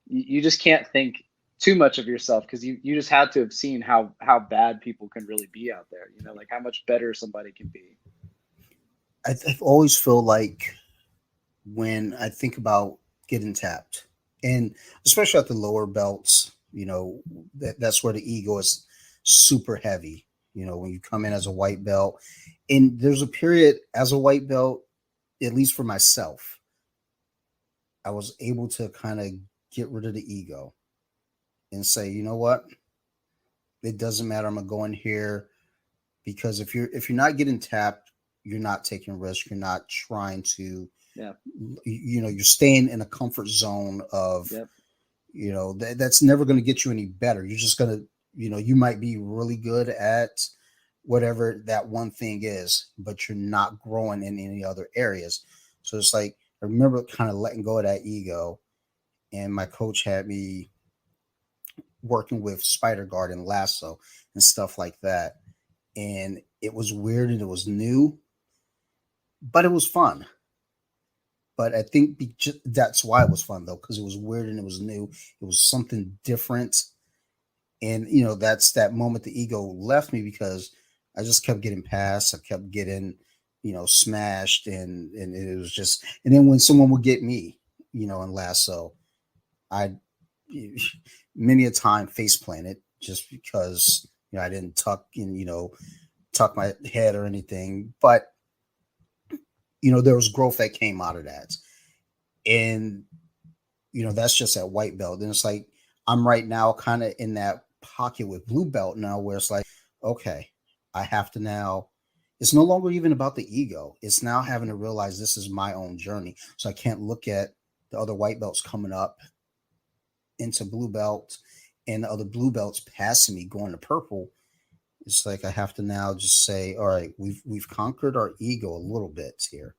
you just can't think too much of yourself, because you just had to have seen how bad people can really be out there, like how much better somebody can be. I've always feel like when I think about getting tapped, and especially at the lower belts, that's where the ego is super heavy. When you come in as a white belt, and there's a period as a white belt, at least for myself, I was able to kind of get rid of the ego and say, you know what, it doesn't matter. I'm gonna go in here, because if you're not getting tapped, you're not taking risks. You're not trying to, Yeah. You're staying in a comfort zone of, Yep. That's never going to get you any better. You're just going to, you might be really good at whatever that one thing is, but you're not growing in any other areas. So it's like, I remember kind of letting go of that ego, and my coach had me working with spider guard and lasso and stuff like that. And it was weird and it was new, but it was fun. But I think that's why it was fun, though, because it was weird and it was new. It was something different. And, that's that moment the ego left me, because I just kept getting passed. I kept getting, smashed. And it was just, and then when someone would get me, in lasso, I many a time face planted, just because, I didn't tuck my head or anything. But there was growth that came out of that. And, that's just at white belt. And it's like, I'm right now kind of in that pocket with blue belt now, where it's like, okay, I have to now It's no longer even about the ego. It's now having to realize this is my own journey. So I can't look at the other white belts coming up into blue belt and the other blue belts passing me going to purple. It's like I have to now just say, all right, we've conquered our ego a little bit here.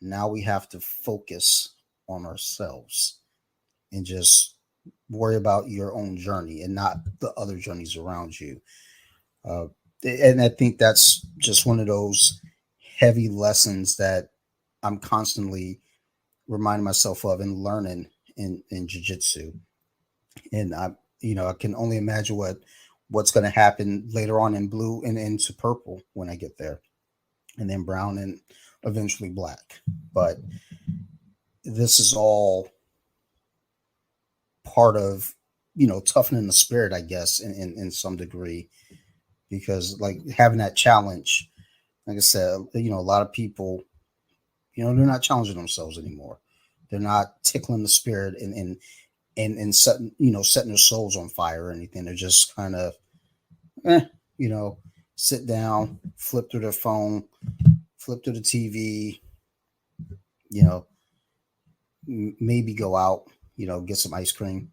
Now we have to focus on ourselves and just worry about your own journey and not the other journeys around you. Uh, and I think that's just one of those heavy lessons that I'm constantly reminding myself of and learning in jiu-jitsu. And I can only imagine what's going to happen later on in blue and into purple when I get there, and then brown and eventually black. But this is all part of toughening the spirit, I guess, in some degree, because like having that challenge, like I said, a lot of people, they're not challenging themselves anymore. They're not tickling the spirit and setting their souls on fire or anything. They're just kind of eh, you know sit down, flip through their phone, flip through the TV, you know maybe go out, get some ice cream,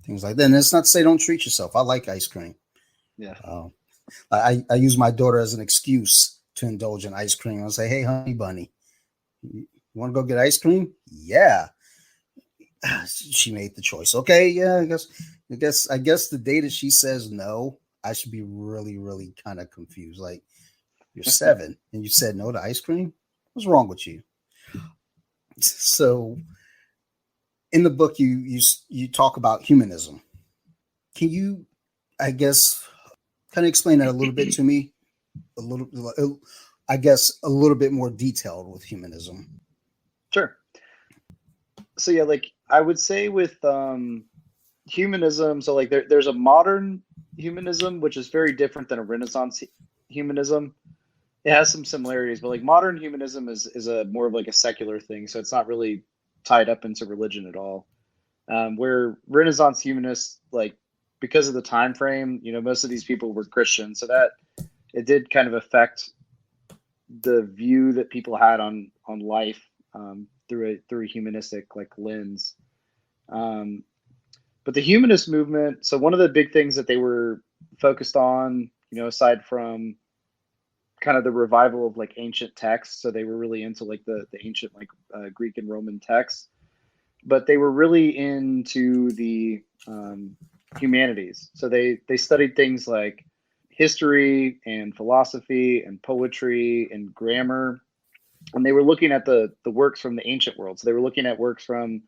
things like that. And it's not to say don't treat yourself. I like ice cream. Yeah. I use my daughter as an excuse to indulge in ice cream. I'll say, hey, honey bunny, you want to go get ice cream? Yeah. She made the choice. Okay, yeah, I guess the day that she says no, I should be really, really kind of confused. Like, you're 7 and you said no to ice cream? What's wrong with you? So in the book you talk about humanism. Can you, I guess, kind of explain that a little bit to me? A little, I guess, a little bit more detailed with humanism. Sure. So yeah, like I would say with humanism, so like there's a modern humanism which is very different than a Renaissance humanism. It has some similarities, but like modern humanism is a more of like a secular thing, so it's not really tied up into religion at all. Where Renaissance humanists, like because of the time frame, most of these people were Christian, so that it did kind of affect the view that people had on life, through a humanistic like lens. Um, but the humanist movement, so one of the big things that they were focused on, aside from kind of the revival of like ancient texts, so they were really into like the ancient like Greek and Roman texts, but they were really into the humanities. So they studied things like history and philosophy and poetry and grammar, and they were looking at the works from the ancient world. So they were looking at works from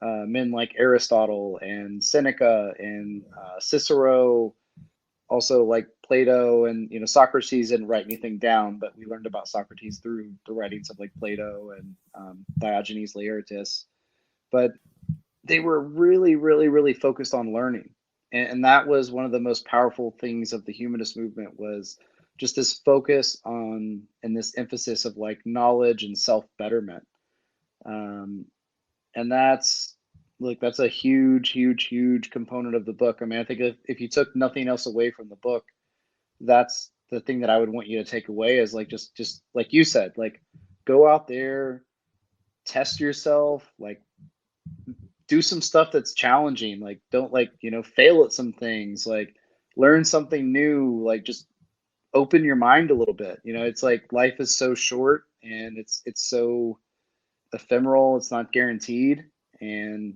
men like Aristotle and Seneca and Cicero, also like Plato, and Socrates didn't write anything down, but we learned about Socrates through the writings of like Plato and Diogenes Laertius. But they were really, really, really focused on learning, and that was one of the most powerful things of the humanist movement, was just this focus on and this emphasis of like knowledge and self betterment. Um, and that's a huge, huge, huge component of the book. I mean, I think if you took nothing else away from the book, that's the thing that I would want you to take away, is like just like you said, like go out there, test yourself, like do some stuff that's challenging, like don't like fail at some things, like learn something new, like just open your mind a little bit. It's like life is so short, and it's so ephemeral, it's not guaranteed, and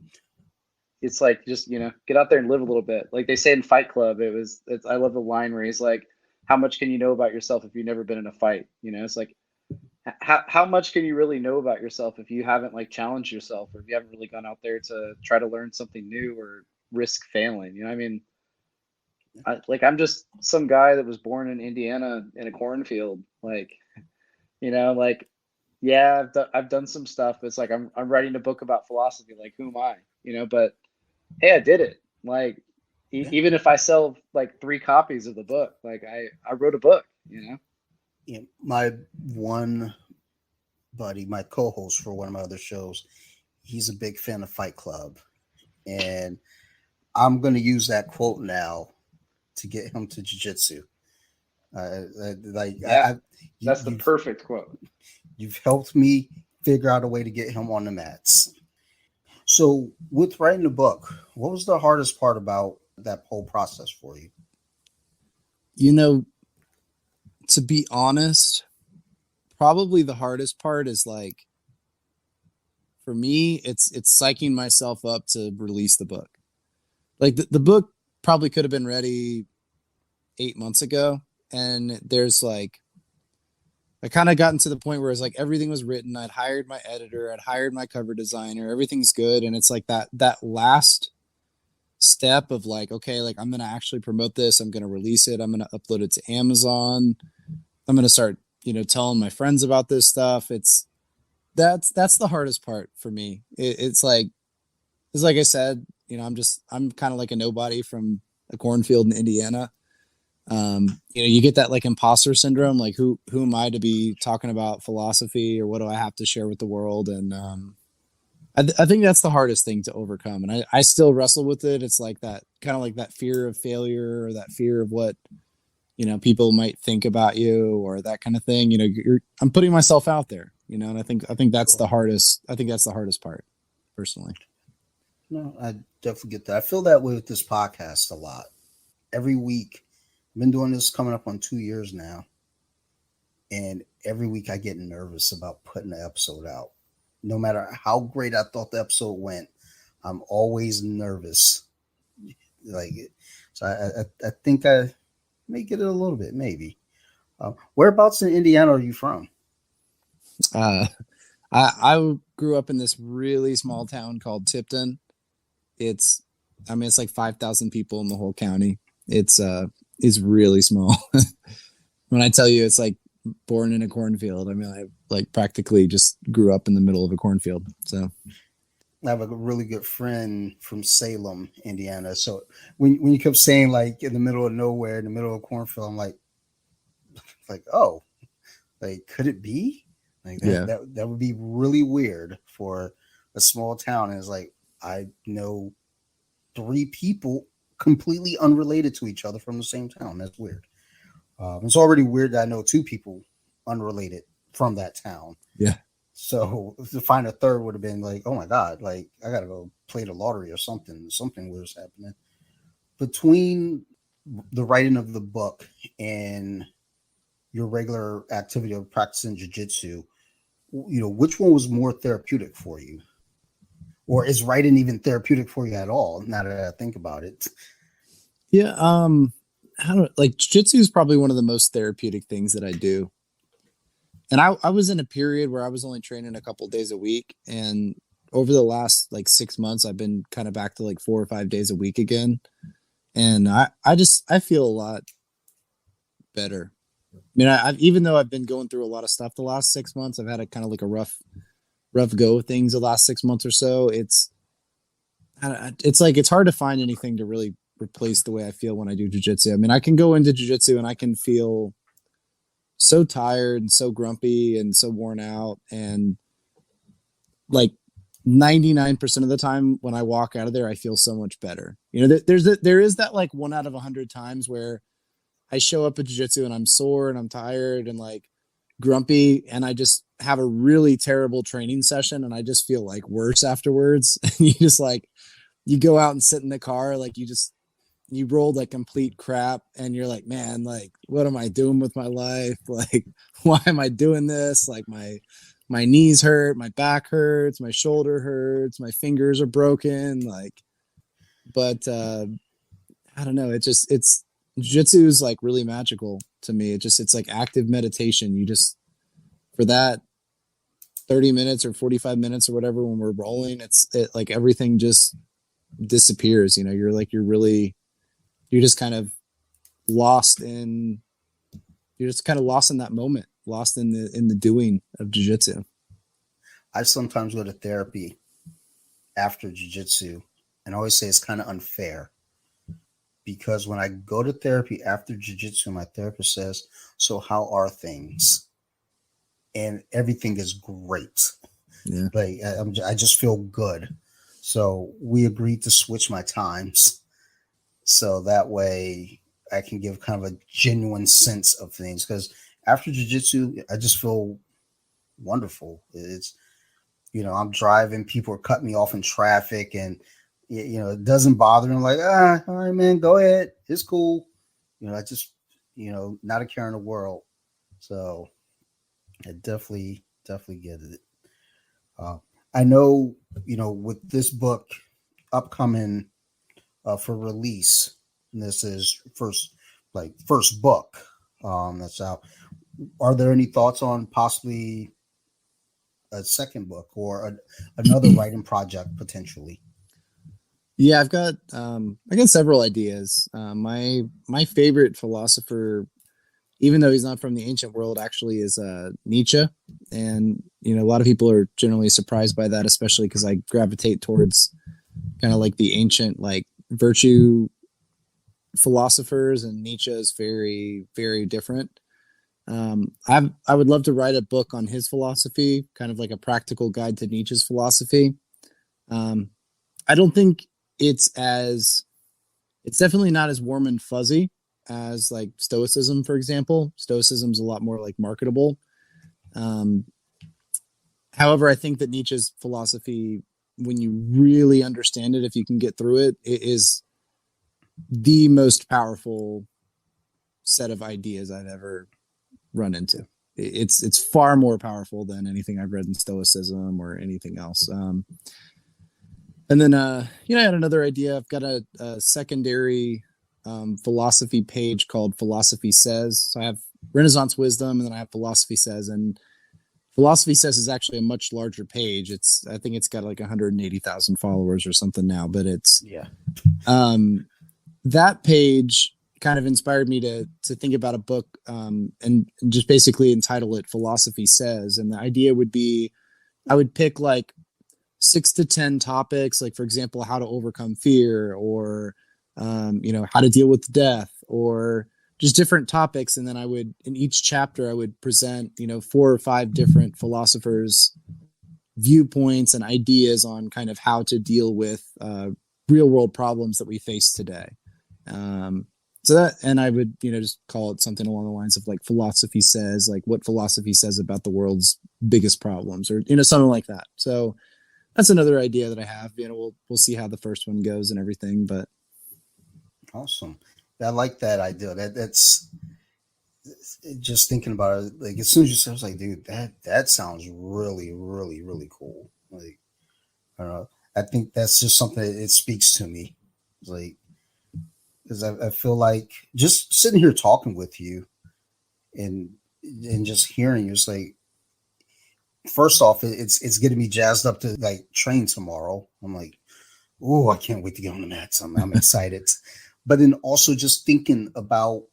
it's like just get out there and live a little bit. Like they say in Fight Club, I love the line where he's like, how much can you know about yourself if you've never been in a fight? It's like, how much can you really know about yourself if you haven't like challenged yourself, or if you haven't really gone out there to try to learn something new or risk failing? I mean, I'm just some guy that was born in Indiana in a cornfield. Like, like, yeah, I've done some stuff. It's like I'm writing a book about philosophy. Like, who am I? But hey, I did it. Like, Yeah. even if I sell like 3 copies of the book, like I wrote a book. Yeah, my one buddy, my co-host for one of my other shows, he's a big fan of Fight Club, and I'm going to use that quote now to get him to jiu-jitsu. Like Yeah, you, that's the perfect quote. you've helped me figure out a way to get him on the mats. So, with writing the book, what was the hardest part about that whole process for you? You know, to be honest, probably the hardest part is like for me, it's psyching myself up to release the book. Like the book probably could have been ready 8 months ago. And there's like I kind of gotten to the point where it's like everything was written. I'd hired my editor, I'd hired my cover designer, everything's good. And it's like that last step of like, okay, like I'm gonna actually promote this, I'm gonna release it, I'm gonna upload it to Amazon, I'm gonna start, telling my friends about this stuff. That's the hardest part for me. It's like I said, I'm kind of like a nobody from a cornfield in Indiana. You get that like imposter syndrome, like who am I to be talking about philosophy, or what do I have to share with the world? And I think that's the hardest thing to overcome, and I still wrestle with it. It's like that kind of like that fear of failure, or that fear of what people might think about you, or that kind of thing. I'm putting myself out there, and I think that's the hardest. I think that's the hardest part, personally. No, I definitely get that. I feel that way with this podcast a lot. Every week, I've been doing this coming up on 2 years now, and every week I get nervous about putting the episode out. No matter how great I thought the episode went, I'm always nervous. Like, so I think I may get it a little bit, maybe. Whereabouts in Indiana are you from? Uh, I grew up in this really small town called Tipton. It's like 5,000 people in the whole county. It's really small. When I tell you it's like born in a cornfield, I mean, I like practically just grew up in the middle of a cornfield. So I have a really good friend from Salem, Indiana. So when you kept saying like in the middle of nowhere, in the middle of a cornfield, I'm like, oh, like could it be? Like yeah, that would be really weird for a small town. And it's like I know 3 people completely unrelated to each other from the same town. That's weird. It's already weird that I know 2 people unrelated from that town. yeah. So to find a third would have been like, oh my God, like I gotta go play the lottery or something. Something weird's happening. Between the writing of the book and your regular activity of practicing jiu-jitsu, which one was more therapeutic for you? Or is writing even therapeutic for you at all? Now that I think about it. Yeah. I don't like jiu-jitsu is probably one of the most therapeutic things that I do. And I was in a period where I was only training a couple days a week. And over the last like 6 months, I've been kind of back to like 4 or 5 days a week again. And I feel a lot better. I mean, I've even though I've been going through a lot of stuff the last 6 months, I've had a kind of like a rough go of things the last 6 months or so. It's like it's hard to find anything to really replace the way I feel when I do jiu-jitsu. I mean, I can go into jiu-jitsu and I can feel so tired and so grumpy and so worn out, and like 99% of the time when I walk out of there, I feel so much better. There is that like 1 out of 100 times where I show up at jiu-jitsu and I'm sore and I'm tired and like grumpy, and I just have a really terrible training session and I just feel like worse afterwards. And you just like, you go out and sit in the car, like you rolled like complete crap, and you're like, man, like, what am I doing with my life? Like, why am I doing this? Like my knees hurt, my back hurts, my shoulder hurts, my fingers are broken. Like, but I don't know. It's jiu-jitsu is like really magical to me. It's like active meditation. You just, for that 30 minutes or 45 minutes or whatever, when we're rolling, it like everything just disappears. You're just kind of lost in that moment, lost in the doing of jiu-jitsu. I sometimes go to therapy after jiu-jitsu, and I always say it's kind of unfair because when I go to therapy after jiu-jitsu, my therapist says, so how are things? And everything is great. Yeah. Like I just feel good. So we agreed to switch my times. So that way I can give kind of a genuine sense of things, because after jiu-jitsu, I just feel wonderful. It's, I'm driving, people are cutting me off in traffic, and it doesn't bother me. I'm like, all right, man, go ahead, it's cool. I just, not a care in the world. So I definitely get it. I know, with this book upcoming for release, and this is first book that's out. Are there any thoughts on possibly a second book or another writing project potentially? Yeah, I got several ideas. My favorite philosopher, even though he's not from the ancient world, actually is Nietzsche, and a lot of people are generally surprised by that, especially because I gravitate towards kind of like the ancient like virtue philosophers, and Nietzsche is very very different. I would love to write a book on his philosophy, kind of like a practical guide to Nietzsche's philosophy. Um, I don't think it's definitely not as warm and fuzzy as like Stoicism, for example. Stoicism's a lot more like marketable. Um, However, I think that Nietzsche's philosophy, when you really understand it, if you can get through it, it is the most powerful set of ideas I've ever run into. It's far more powerful than anything I've read in Stoicism or anything else. And then, I had another idea. I've got a secondary philosophy page called Philosophy Says. So I have Renaissance Wisdom, and then I have Philosophy Says. And Philosophy Says is actually a much larger page. I think it's got like 180,000 followers or something now, but it's, that page kind of inspired me to think about a book, and just basically entitle it Philosophy Says. And the idea would be, I would pick like 6 to 10 topics, like for example, how to overcome fear, or how to deal with death, or just different topics. And then in each chapter, I would present 4 or 5 different philosophers' viewpoints and ideas on kind of how to deal with real world problems that we face today. And I would just call it something along the lines of like Philosophy Says, like what philosophy says about the world's biggest problems, or something like that. So that's another idea that I have. We'll see how the first one goes and everything, but Awesome. I like that idea. That's just thinking about it. Like as soon as you said, I was like, dude, that sounds really, really, really cool. Like, I don't know. I think that's just something that it speaks to me. It's like, because I feel like just sitting here talking with you and just hearing you, it's like, first off, it's getting me jazzed up to like train tomorrow. I'm like, oh, I can't wait to get on the mats. I'm excited. But then also just thinking about,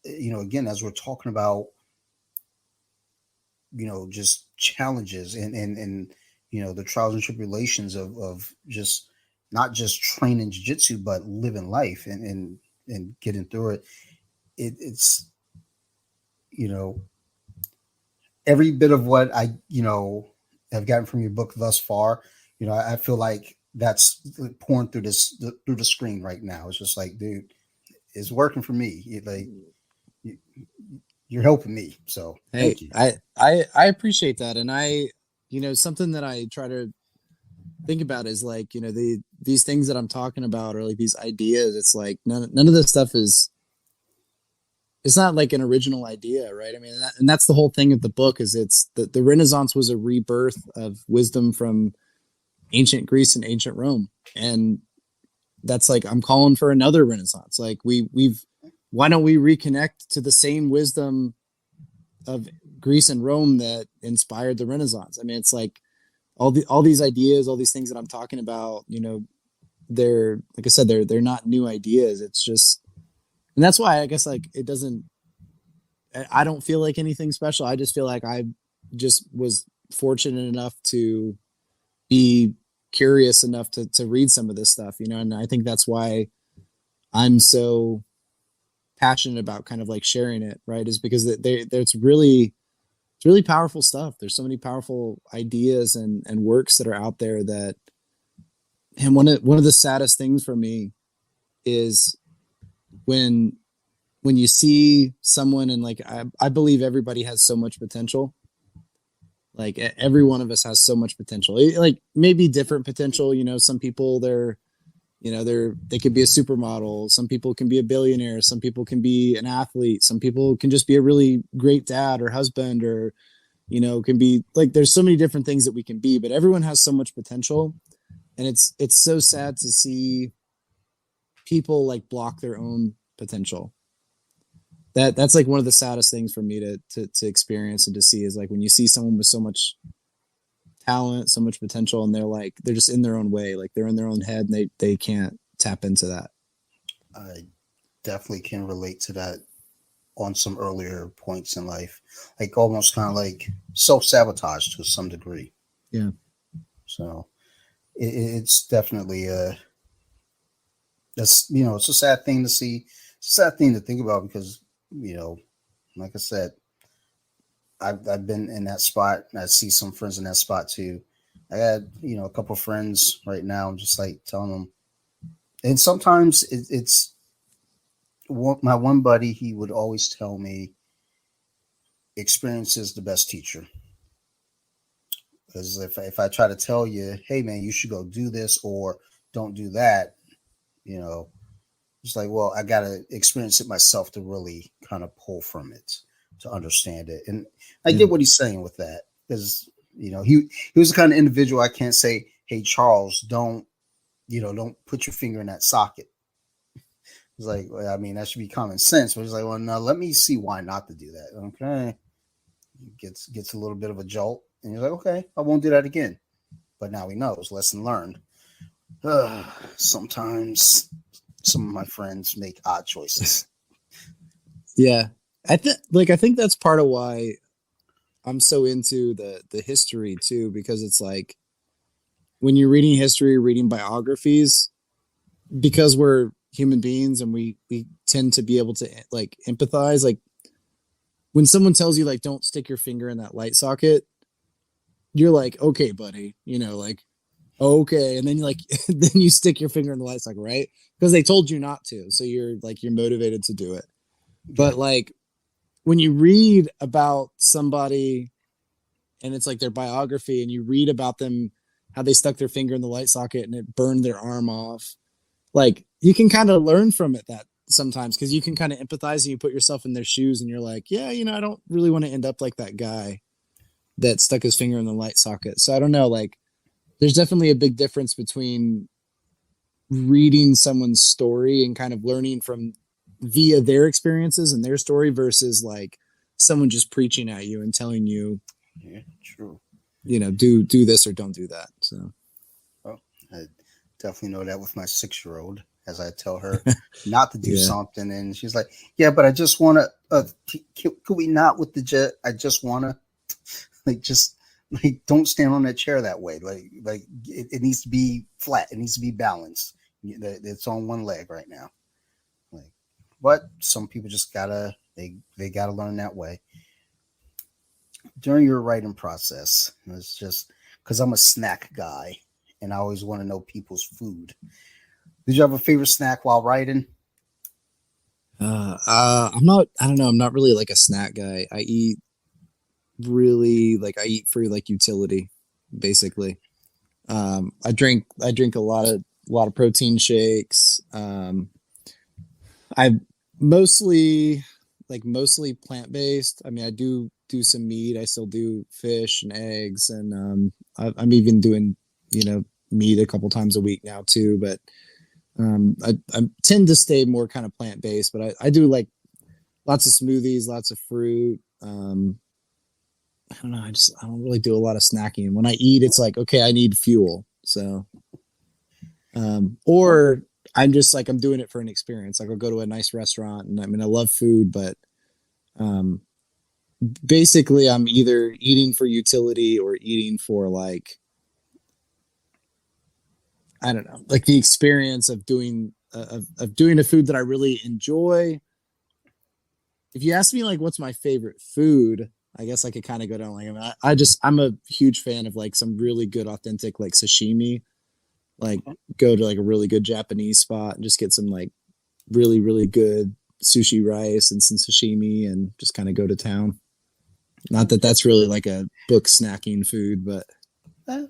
again, as we're talking about, just challenges and the trials and tribulations of just not just training jiu-jitsu, but living life and getting through it. It's, every bit of what I, have gotten from your book thus far, I feel like that's pouring through through the screen right now. It's just like, dude, it's working for me. You're helping me. So hey, thank you. I appreciate that. And something that I try to think about is like, these things that I'm talking about, or like these ideas, it's like none of this stuff it's not like an original idea, right? I mean, and that's the whole thing of the book, is it's the Renaissance was a rebirth of wisdom from ancient Greece and ancient Rome. And that's like, I'm calling for another Renaissance. Like why don't we reconnect to the same wisdom of Greece and Rome that inspired the Renaissance? I mean, it's like all these ideas, all these things that I'm talking about, they're, like I said, they're not new ideas. It's just, and that's why I guess like I don't feel like anything special. I just feel like I just was fortunate enough to be curious enough to read some of this stuff, and I think that's why I'm so passionate about kind of like sharing it, right? Is because it's really powerful stuff. There's so many powerful ideas and works that are out there that, and one of the saddest things for me is when when you see someone and like, I believe everybody has so much potential. Like every one of us has so much potential. Like maybe different potential, you know, some people they could be a supermodel. Some people can be a billionaire. Some people can be an athlete. Some people can just be a really great dad or husband, or, you know, can be like, there's so many different things that we can be, but everyone has so much potential. And it's so sad to see people like block their own potential. That's like one of the saddest things for me to experience and to see, is like when you see someone with so much talent, so much potential, and they're just in their own way, like they're in their own head, and they can't tap into that. I definitely can relate to that on some earlier points in life, like almost kind of like self-sabotage to some degree. Yeah. So it's definitely that's, you know, it's a sad thing to see. It's a sad thing to think about because, you know, like I said, I've been in that spot. I see some friends in that spot too. I had, you know, a couple of friends right now. I'm just like telling them, and sometimes it's my one buddy. He would always tell me, "Experience is the best teacher." Because if I try to tell you, "Hey man, you should go do this," or "Don't do that," you know, it's like, well, I gotta experience it myself to really kind of pull from it, to understand it. And I get what he's saying with that, because, you know, he was the kind of individual I can't say, "Hey Charles, don't put your finger in that socket." It's like, well, I mean, that should be common sense, but he's like, well, no, let me see why not to do that. Okay, gets a little bit of a jolt, and you're like, okay, I won't do that again. But now he knows, lesson learned. Sometimes some of my friends make odd choices. Yeah. I think that's part of why I'm so into the history too, because it's like when you're reading history, reading biographies, because we're human beings and we tend to be able to like empathize. Like when someone tells you like, don't stick your finger in that light socket, you're like, okay, buddy, you know, like, okay. And then you like, then you stick your finger in the light socket, right? Because they told you not to. So you're motivated to do it. But like when you read about somebody and it's like their biography and you read about them, how they stuck their finger in the light socket and it burned their arm off, like you can kind of learn from it that sometimes, because you can kind of empathize and you put yourself in their shoes and you're like, yeah, you know, I don't really want to end up like that guy that stuck his finger in the light socket. So I don't know, like there's definitely a big difference between reading someone's story and kind of learning from via their experiences and their story versus like someone just preaching at you and telling you, yeah, true, you know, do this or don't do that. So I definitely know that with my 6-year-old, as I tell her not to do something, and she's like, yeah, but I just want to, could we not with the jet? I just want to, like, just like, don't stand on that chair that way. Like it needs to be flat. It needs to be balanced. It's on one leg right now. Like, but some people just they gotta learn that way. During your writing process, it's just because I'm a snack guy and I always want to know people's food. Did you have a favorite snack while writing? I don't know. I'm not really like a snack guy. I eat for like utility, basically. I drink a lot of protein shakes. I mostly plant-based. I mean, I do some meat. I still do fish and eggs, and I'm even doing, you know, meat a couple times a week now too. But I tend to stay more kind of plant-based. But I do like lots of smoothies, lots of fruit. I don't know. I don't really do a lot of snacking. When I eat, it's like, okay, I need fuel. So, or I'm just like, I'm doing it for an experience. Like I'll go to a nice restaurant and I mean, I love food, but, basically I'm either eating for utility or eating for like, I don't know, like the experience of doing, of doing a food that I really enjoy. If you ask me like, what's my favorite food, I guess I could kind of go down like, I mean, I'm a huge fan of like some really good, authentic, like sashimi, like go to like a really good Japanese spot and just get some like really, really good sushi rice and some sashimi and just kind of go to town. Not that that's really like a book snacking food, but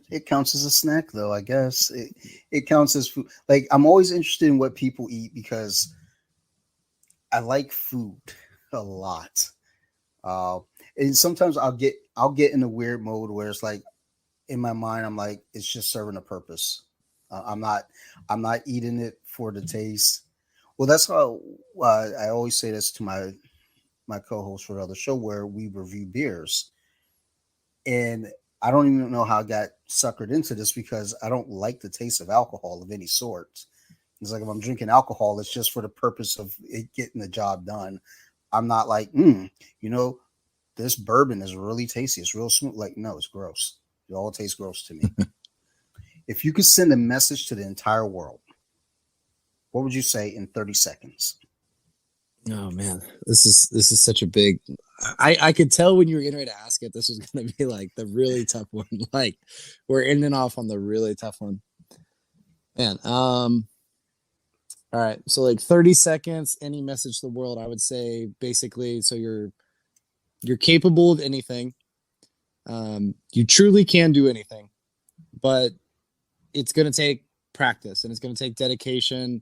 It counts as a snack, though. I guess it counts as food. Like, I'm always interested in what people eat because I like food a lot. Uh, and sometimes I'll get in a weird mode where it's like in my mind I'm like it's just serving a purpose. I'm not eating it for the taste. Well, that's how I always say this to my co-host for the other show where we review beers. And I don't even know how I got suckered into this because I don't like the taste of alcohol of any sort. It's like if I'm drinking alcohol, it's just for the purpose of it getting the job done. I'm not like, you know, this bourbon is really tasty. It's real smooth. Like, no, it's gross. It all tastes gross to me. If you could send a message to the entire world, what would you say in 30 seconds? oh man, this is such a big. I could tell when you were getting ready to ask it, this was going to be like the really tough one. Like we're ending off on the really tough one. Man, all right. So like 30 seconds, any message to the world, I would say basically, so you're capable of anything. You truly can do anything, but it's going to take practice and it's going to take dedication.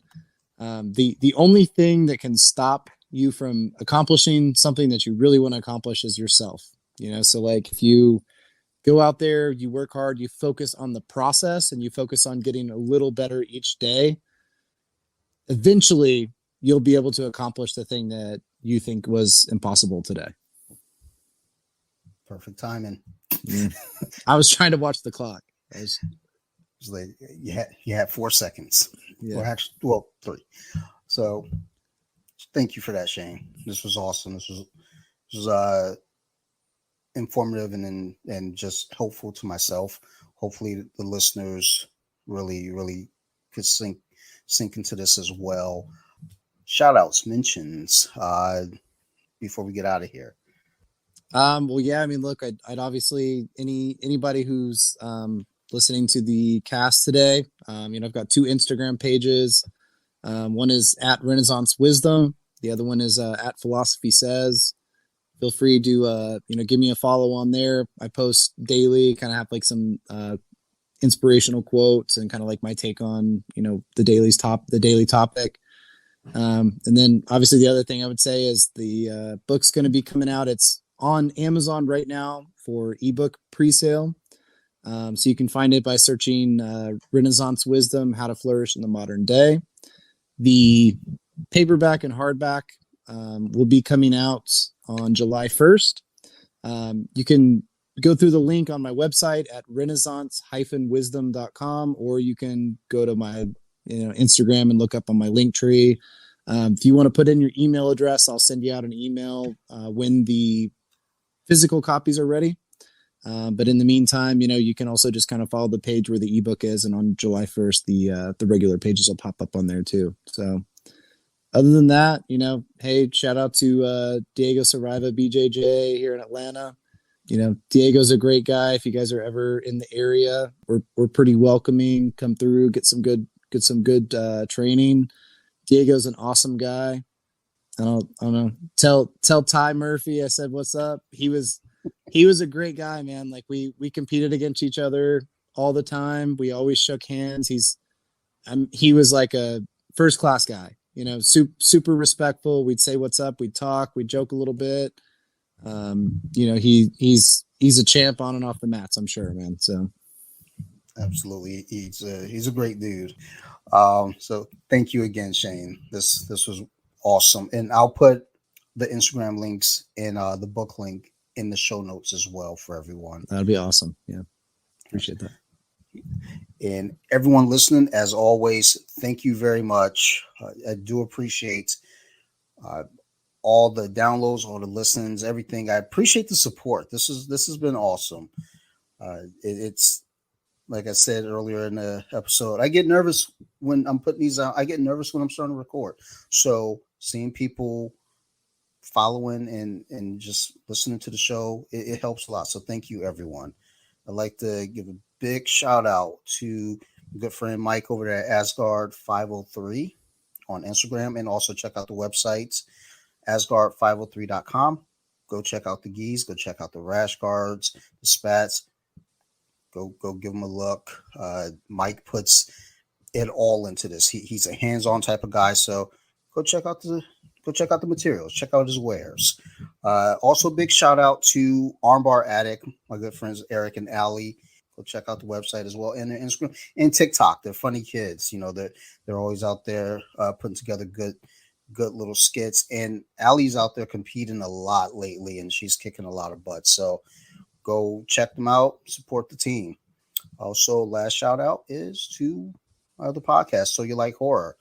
The only thing that can stop you from accomplishing something that you really want to accomplish is yourself. You know, so like if you go out there, you work hard, you focus on the process and you focus on getting a little better each day, eventually you'll be able to accomplish the thing that you think was impossible today. Perfect timing. Yeah. I was trying to watch the clock. It's like you had 4 seconds. Yeah. Or actually, well, 3. So thank you for that, Shane. This was awesome. This was informative and just hopeful to myself. Hopefully the listeners really could sink into this as well. Shout outs, mentions before we get out of here. Well, yeah, I mean, look, I'd obviously anybody who's listening to the cast today, you know, I've got 2 Instagram pages. One is at Renaissance Wisdom. The other one is at Philosophy Says. Feel free to you know, give me a follow on there. I post daily, kind of have like some inspirational quotes and kind of like my take on, you know, the daily topic. And then obviously the other thing I would say is the book's going to be coming out. It's on Amazon right now for ebook pre-sale. So you can find it by searching Renaissance Wisdom, How to Flourish in the Modern Day. The paperback and hardback will be coming out on July 1st. You can go through the link on my website at renaissance-wisdom.com, or you can go to my Instagram and look up on my link tree. If you want to put in your email address, I'll send you out an email when the physical copies are ready. But in the meantime, you know, you can also just kind of follow the page where the ebook is, and on July 1st, the regular pages will pop up on there too. So other than that, you know, hey, shout out to Diego Saraiva, BJJ here in Atlanta. You know, Diego's a great guy. If you guys are ever in the area, we're pretty welcoming. Come through, get some good training. Diego's an awesome guy. I don't know. Tell Ty Murphy I said what's up. He was a great guy, man. Like we competed against each other all the time. We always shook hands. He was like a first class guy, you know, super respectful. We'd say what's up. We'd talk. We'd joke a little bit. You know, he's a champ on and off the mats, I'm sure, man. So absolutely, he's a great dude. So thank you again, Shane. This was awesome, and I'll put the Instagram links and the book link in the show notes as well for everyone. That'd be awesome. Yeah, appreciate that. And everyone listening, as always, thank you very much. I do appreciate all the downloads, all the listens, everything. I appreciate the support. This has been awesome. It's like I said earlier in the episode, I get nervous when I'm putting these out. I get nervous when I'm starting to record. So seeing people following and just listening to the show, it helps a lot. So thank you, everyone. I'd like to give a big shout out to my good friend Mike over there at Asgard 503, on Instagram, and also check out the websites, Asgard503.com. Go check out the gis, go check out the rash guards, the spats. Go give them a look. Mike puts it all into this. He's a hands-on type of guy, so go check out the materials, check out his wares. Also, big shout out to Armbar Attic, my good friends Eric and Allie. Go check out the website as well, and their Instagram and TikTok. They're funny kids, they're always out there putting together good little skits. And Allie's out there competing a lot lately, and she's kicking a lot of butt. So go check them out, support the team. Also, last shout out is to the podcast, So You Like Horror.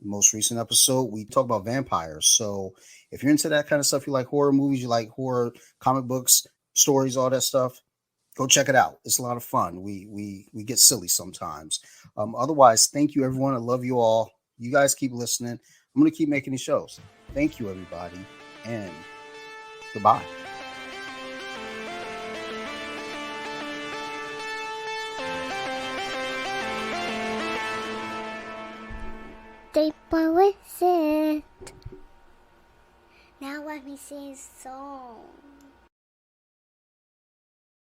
Most recent episode, we talk about vampires. So if you're into that kind of stuff, you like horror movies, you like horror comic books, stories, all that stuff, go check it out. It's a lot of fun. We get silly sometimes. Otherwise, thank you, everyone. I love you all. You guys keep listening. I'm going to keep making these shows. Thank you, everybody, and goodbye. Deep with it. Now let me sing a song.